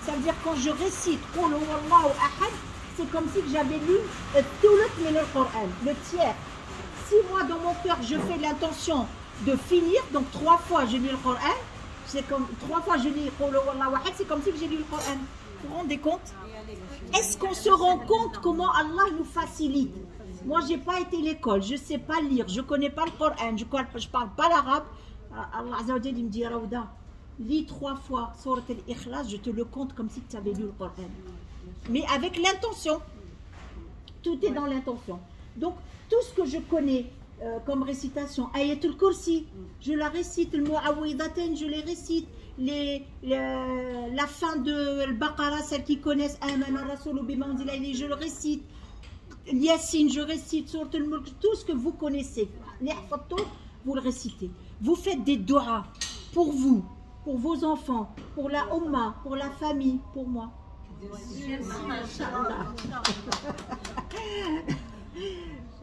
Ça veut dire quand je récite Qul huwallahu ahad, c'est comme si j'avais lu le tiers. Si moi, dans mon cœur, je fais l'intention de finir, donc 3 fois je lis le Coran, c'est comme 3 fois je lis Qul huwallahu ahad, c'est comme si j'ai lu le Coran. Vous vous rendez compte? Est-ce qu'on se rend compte comment Allah nous facilite? Moi, je n'ai pas été à l'école, je ne sais pas lire, je ne connais pas le Coran, je ne parle pas l'arabe. Allah Azza wa Jalla me dit, Raouda, lis 3 fois Surat al-Ikhlas, je te le compte comme si tu avais lu le Coran. Mais avec l'intention. Tout est dans l'intention. Donc, tout ce que je connais comme récitation, Ayatul Kursi, je la récite, le Mu'awwidatayn, je les récite, la fin de Al-Baqarah, celles qui connaissent, Amana Rasoul bima unzila ilayhi, je le récite, Yassine, je récite, Surat al-Mulk, tout ce que vous connaissez, vous le récitez. Vous faites des doigts pour vous, pour vos enfants, pour la Ummah, pour la famille, pour moi.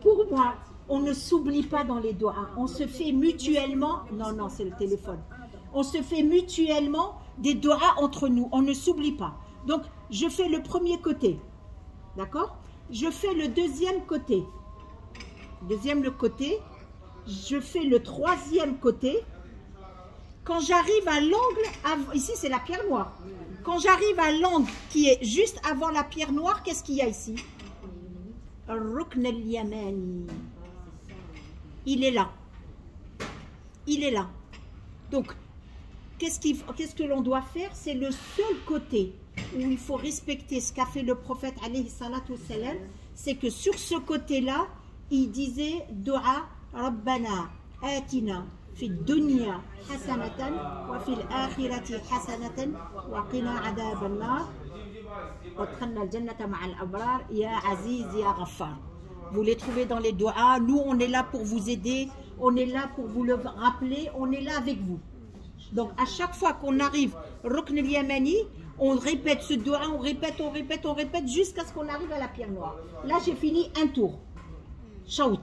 Pour moi, on ne s'oublie pas dans les doigts. On se fait mutuellement. Non, c'est le téléphone. On se fait mutuellement des doigts entre nous. On ne s'oublie pas. Donc, je fais le premier côté. D'accord? Je fais le deuxième côté. Deuxième le côté. Je fais le troisième côté. Quand j'arrive à l'angle, ici c'est la pierre noire. Quand j'arrive à l'angle qui est juste avant la pierre noire, qu'est-ce qu'il y a ici? Al-Rukn al-Yamani. Il est là. Il est là. Donc, qu'est-ce que l'on doit faire? C'est le seul côté où il faut respecter ce qu'a fait le prophète alayhi salatu wassalam. C'est que sur ce côté-là, il disait Dua Rabbana Atina في الدنيا حسنة وفي الآخرة حسنة وقنا عذاب النار وادخلنا الجنة مع الأبرار يا عزيز يا غفار. Vous les trouvez dans les doigts. Nous, on est là pour vous aider. On est là pour vous le rappeler. On est là avec vous. Donc, à chaque fois qu'on arrive Rukn al-Yamani, on répète ce doigt, on répète jusqu'à ce qu'on arrive à la pierre noire. Là, j'ai fini un tour. Shaout.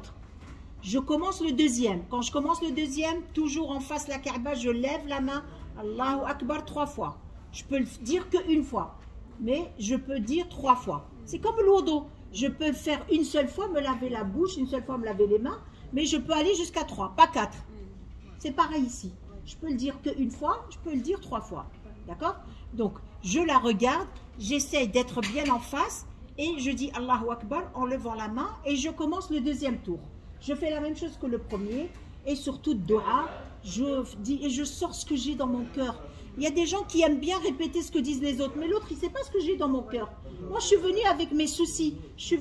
Je commence le deuxième. Quand je commence le deuxième, toujours en face de la Kaaba, je lève la main, Allahu Akbar 3 fois. Je peux le dire qu'une fois. mais je peux dire 3 fois. C'est comme l'odo. Je peux faire une seule fois, me laver la bouche, une seule fois me laver les mains, mais je peux aller jusqu'à 3, pas 4. C'est pareil ici. Je peux le dire qu'une fois, je peux le dire 3 fois. D'accord? Donc, je la regarde, j'essaye d'être bien en face, et je dis Allahu Akbar en levant la main, et je commence le deuxième tour. Je fais la même chose que le premier, et surtout dua, je dis et je sors ce que j'ai dans mon cœur. Il y a des gens qui aiment bien répéter ce que disent les autres, mais l'autre, il ne sait pas ce que j'ai dans mon cœur. Moi, je suis venue avec mes soucis, j'ai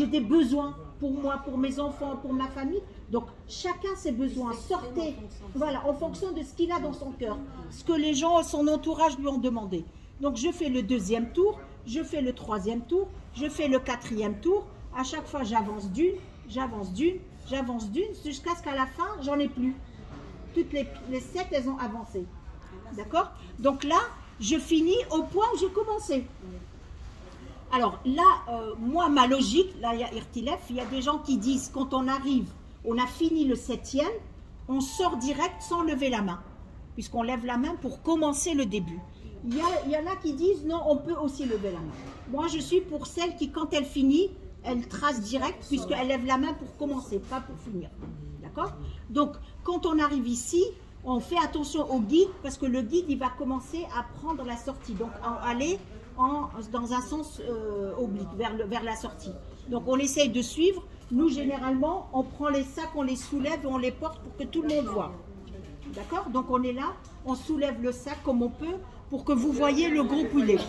des besoins pour moi, pour mes enfants, pour ma famille. Donc, chacun ses besoins. Sortez, voilà, en fonction de ce qu'il a dans son cœur, ce que les gens, son entourage lui ont demandé. Donc, je fais le deuxième tour, je fais le troisième tour, je fais le quatrième tour. À chaque fois, j'avance d'une, jusqu'à ce qu'à la fin, j'en ai plus. Toutes les 7, elles ont avancé. D'accord? Donc là, je finis au point où j'ai commencé. Alors là, moi, ma logique, là, il y a Irtilef, il y a des gens qui disent, quand on arrive, on a fini le 7e, on sort direct sans lever la main, puisqu'on lève la main pour commencer le début. Il y en a qui disent, non, on peut aussi lever la main. Moi, je suis pour celle qui, quand elle finit, elle trace direct, puisqu'elle lève la main pour commencer, pas pour finir. D'accord? Donc, quand on arrive ici, on fait attention au guide, parce que le guide, il va commencer à prendre la sortie, donc aller dans un sens oblique, vers la sortie. Donc, on essaye de suivre. Nous, généralement, on prend les sacs, on les soulève et on les porte pour que tout le monde voit. D'accord? Donc, on est là, on soulève le sac comme on peut pour que vous voyez le groupe où il est,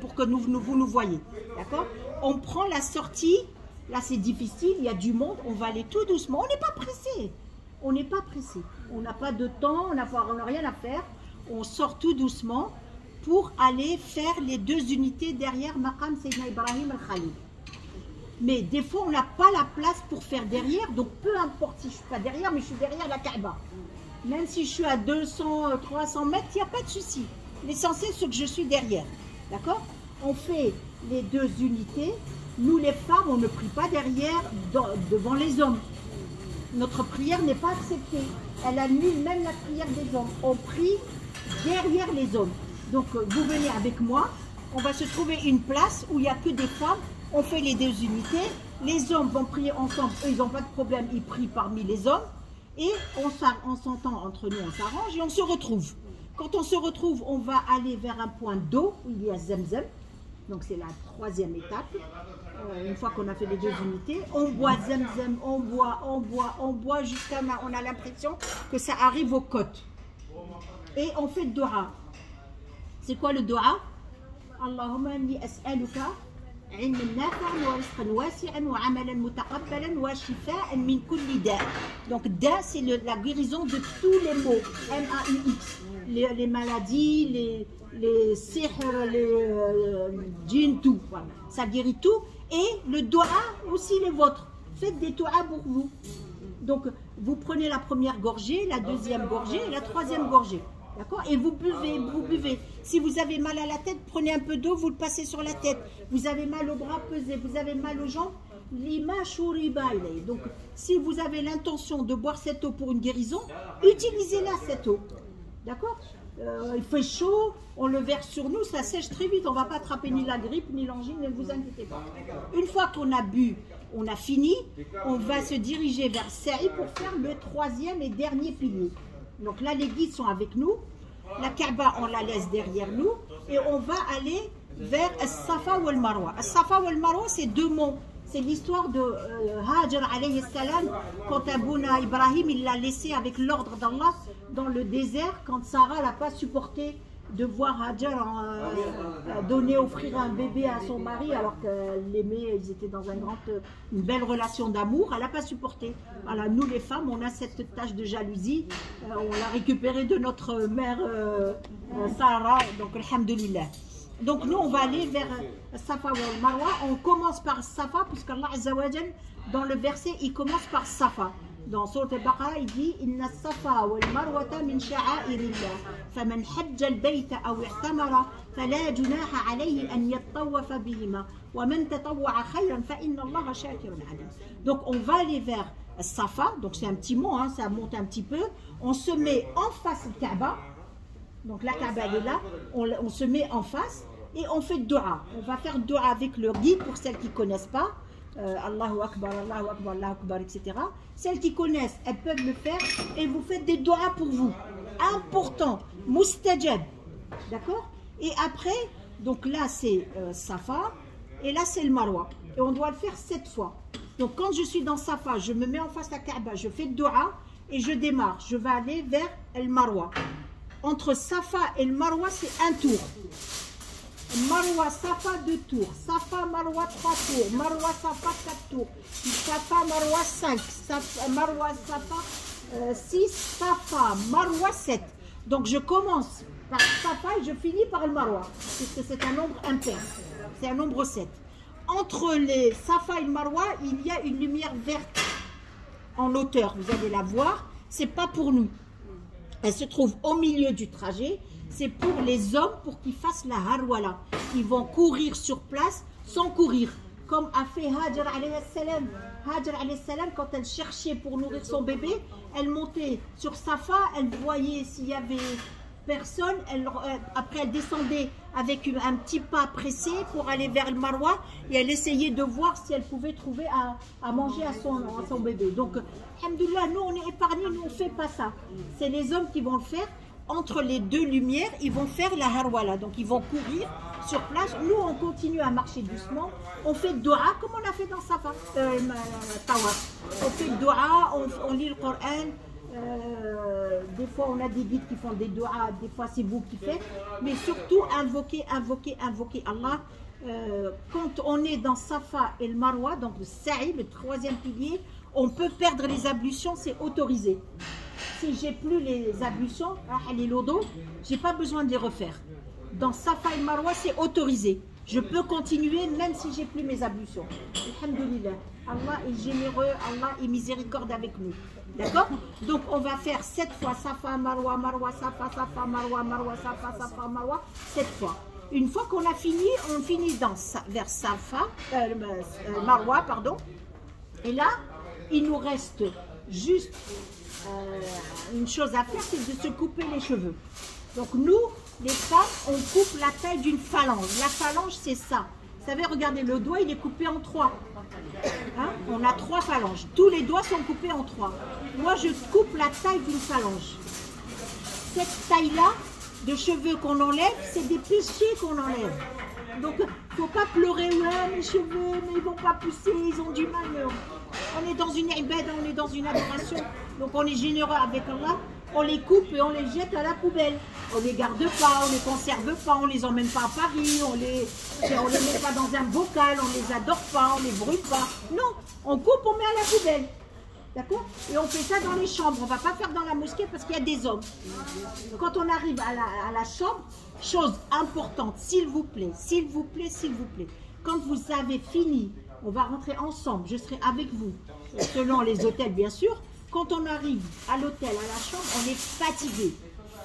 pour que vous nous voyez. D'accord? On prend la sortie. Là, c'est difficile, il y a du monde, on va aller tout doucement. On n'est pas pressé. On n'est pas pressé. On n'a pas de temps, on n'a rien à faire. On sort tout doucement pour aller faire les 2 unités derrière Maqam Sayyidina Ibrahim al-Khalil. Mais des fois, on n'a pas la place pour faire derrière. Donc, peu importe si je ne suis pas derrière, mais je suis derrière la Kaaba. Même si je suis à 200, 300 mètres, il n'y a pas de souci. L'essentiel, c'est que je suis derrière. D'accord? On fait les 2 unités. Nous, les femmes, on ne prie pas derrière, devant les hommes. Notre prière n'est pas acceptée. Elle annule même la prière des hommes. On prie derrière les hommes. Donc, vous venez avec moi. On va se trouver une place où il n'y a que des femmes. On fait les 2 unités. Les hommes vont prier ensemble. Eux, ils n'ont pas de problème. Ils prient parmi les hommes. Et on s'entend entre nous, on s'arrange et on se retrouve. Quand on se retrouve, on va aller vers un point d'eau où il y a Zemzem. Donc, c'est la 3e étape. Une fois qu'on a fait les 2 unités, on boit Zemzem, on boit jusqu'à on a l'impression que ça arrive aux côtes. Et on fait le dua. C'est quoi le dua? Allahumma inni as'aluka ilman nafi'an wa rizqan wasi'an wa 'amalan mutaqabbalan wa shifaan min kulli da'. Donc da, c'est la guérison de tous les maux. M-A-U-X. Les maladies, les sihr, les djinns, tout. Voilà. Ça guérit tout. Et le dua aussi les vôtres. Faites des dua pour vous. Donc, vous prenez la première gorgée, la deuxième gorgée et la 3e gorgée. D'accord? Et vous buvez. Si vous avez mal à la tête, prenez un peu d'eau, vous le passez sur la tête. Vous avez mal au bras, pesez. Vous avez mal aux jambes, lima shuriba ilay. Donc, si vous avez l'intention de boire cette eau pour une guérison, utilisez-la cette eau. D'accord? Il fait chaud, on le verse sur nous, ça sèche très vite, on ne va pas attraper ni la grippe ni l'angine, ne vous inquiétez pas. Une fois qu'on a bu, on a fini, on va se diriger vers Sa'i pour faire le 3e et dernier pilier. Donc là, les guides sont avec nous, la Kaaba, on la laisse derrière nous, et on va aller vers As-Safa ou Al-Marwa. As-Safa ou Al-Marwa, c'est 2 monts. C'est l'histoire de Hajar alayhi salam, quand Abouna Ibrahim, il l'a laissé avec l'ordre d'Allah dans le désert, quand Sarah n'a pas supporté de voir Hajar offrir un bébé à son mari, alors qu'elle l'aimait, ils étaient dans une belle relation d'amour, elle n'a pas supporté. Voilà, nous les femmes, on a cette tâche de jalousie, on l'a récupérée de notre mère Sarah, donc alhamdulillah. Donc nous, on va aller vers Safa ou Marwa. On commence par Safa, puisqu'Allah Azza wa Jal, dans le verset, il commence par Safa. Dans Sourate Al-Baqarah, il dit Inna Safa wal Marwata min sha'airillah. Faman hajja al-bayta aw i'tamara, fala junaha alayhi an yattawafa bihima. Wa man tatawwa'a khayran fa inna Allaha shakirun alim. Donc on va aller vers Safa, donc c'est un petit mot, hein, ça monte un petit peu. On se met en face de Kaaba. Donc la Kaaba elle est là, on se met en face et on fait dua. On va faire dua avec le guide pour celles qui ne connaissent pas. Allahu Akbar, Allahu Akbar, Allahu Akbar, etc. Celles qui connaissent, elles peuvent le faire et vous faites des doigts pour vous. Important, mustajab. D'accord? Et après, donc là c'est Safa et là c'est le Marwa. Et on doit le faire 7 fois. Donc quand je suis dans Safa, je me mets en face à Kaaba, je fais le dua et je démarre. Je vais aller vers el Marwa. Entre Safa et le Marwa, c'est un tour. Marwa, Safa 2 tours. Safa, Marwa 3 tours. Marwa, Safa 4 tours. Safa, Marwa 5. Marwa, Safa 6. Safa, Marwa 7. Donc je commence par Safa et je finis par le Marwa. Puisque c'est un nombre impair. C'est un nombre 7. Entre les Safa et le Marwa, il y a une lumière verte en hauteur. Vous allez la voir. C'est pas pour nous. Elle se trouve au milieu du trajet. C'est pour les hommes pour qu'ils fassent la harwala. Ils vont courir sur place sans courir. Comme a fait Hajar alayhi salam. Hajar alayhi salam, quand elle cherchait pour nourrir son bébé, elle montait sur Safa, elle voyait s'il y avait personne. Après, elle descendait avec un petit pas pressé pour aller vers le Marwa et elle essayait de voir si elle pouvait trouver à manger à son bébé. Donc, alhamdoulilah, nous on est épargnés, nous on ne fait pas ça. C'est les hommes qui vont le faire. Entre les deux lumières, ils vont faire la harwala. Donc ils vont courir sur place. Nous, on continue à marcher doucement. On fait dua comme on a fait dans Safa. Tawaf. On fait dua, on lit le Coran. Des fois, on a des guides qui font des dua. Des fois, c'est vous qui faites. Mais surtout, invoquer Allah. Quand on est dans Safa et le Marwa, donc le Sa'i, le 3e pilier, on peut perdre les ablutions, c'est autorisé. Si j'ai plus les ablutions, les lodos, j'ai pas besoin de les refaire. Dans Safa et Marwa, c'est autorisé. Je peux continuer même si j'ai plus mes ablutions. Alhamdulillah. Allah est généreux, Allah est miséricorde avec nous. D'accord? Donc on va faire 7 fois Safa, Marwa, Marwa, Safa, Safa, Marwa, Marwa, Safa, Safa, Marwa, 7 fois. Une fois qu'on a fini, on finit vers Safa, Marwa, pardon. Et là, il nous reste juste une chose à faire, c'est de se couper les cheveux. Donc nous, les femmes, on coupe la taille d'une phalange. La phalange, c'est ça. Vous savez, regardez, le doigt, il est coupé en 3. Hein? On a 3 phalanges. Tous les doigts sont coupés en 3. Moi, je coupe la taille d'une phalange. Cette taille-là de cheveux qu'on enlève, c'est des péchés qu'on enlève. Donc, il ne faut pas pleurer, ouais, mes cheveux, mais ils ne vont pas pousser, ils ont du mal. On est dans une ibad, on est dans une adoration. Donc, on est généreux avec Allah. On les coupe et on les jette à la poubelle. On ne les garde pas, on ne les conserve pas, on ne les emmène pas à Paris, on les met pas dans un bocal, on ne les adore pas, on ne les brûle pas. Non, on coupe, on met à la poubelle. D'accord? Et on fait ça dans les chambres. On ne va pas faire dans la mosquée parce qu'il y a des hommes. Quand on arrive à la chambre, chose importante, s'il vous plaît, s'il vous plaît, s'il vous plaît. Quand vous avez fini, on va rentrer ensemble, je serai avec vous, selon les hôtels bien sûr. Quand on arrive à l'hôtel, à la chambre, on est fatigué.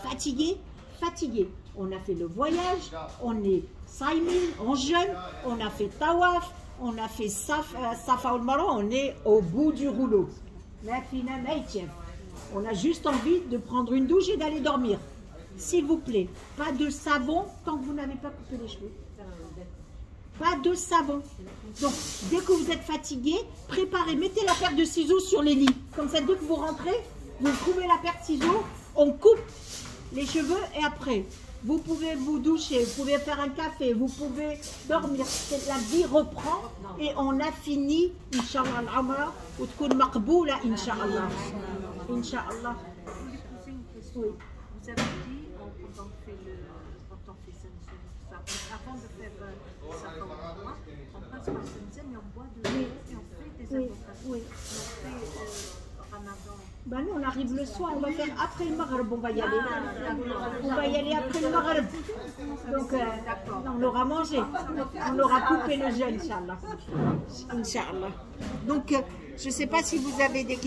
Fatigué, fatigué. On a fait le voyage, on est saïmi, on jeûne, on a fait tawaf, on a fait Safa ou Marwa, on est au bout du rouleau. On a juste envie de prendre une douche et d'aller dormir. S'il vous plaît, pas de savon tant que vous n'avez pas coupé les cheveux. Pas de savon. Donc, dès que vous êtes fatigué, préparez, mettez la paire de ciseaux sur les lits. Comme ça, dès que vous rentrez, vous trouvez la paire de ciseaux, on coupe les cheveux et après, vous pouvez vous doucher, vous pouvez faire un café, vous pouvez dormir. La vie reprend et on a fini, Inch'Allah, l'Amra, ou t'koun maqboula, Inch'Allah. Inch'Allah. Oui. Vous avez dit, quand on fait ça, avant de faire ça comme moi, on passe par Sensen et on boit de l'eau et on fait des invocations. Oui. On fait Ramadan. Ben nous on arrive le soir, on va faire après le Maghreb, on va y aller. On va y aller après le Maghreb. Donc on aura mangé, on aura coupé le jeûne, Inch'Allah. Inch'Allah. Donc je ne sais pas si vous avez des questions.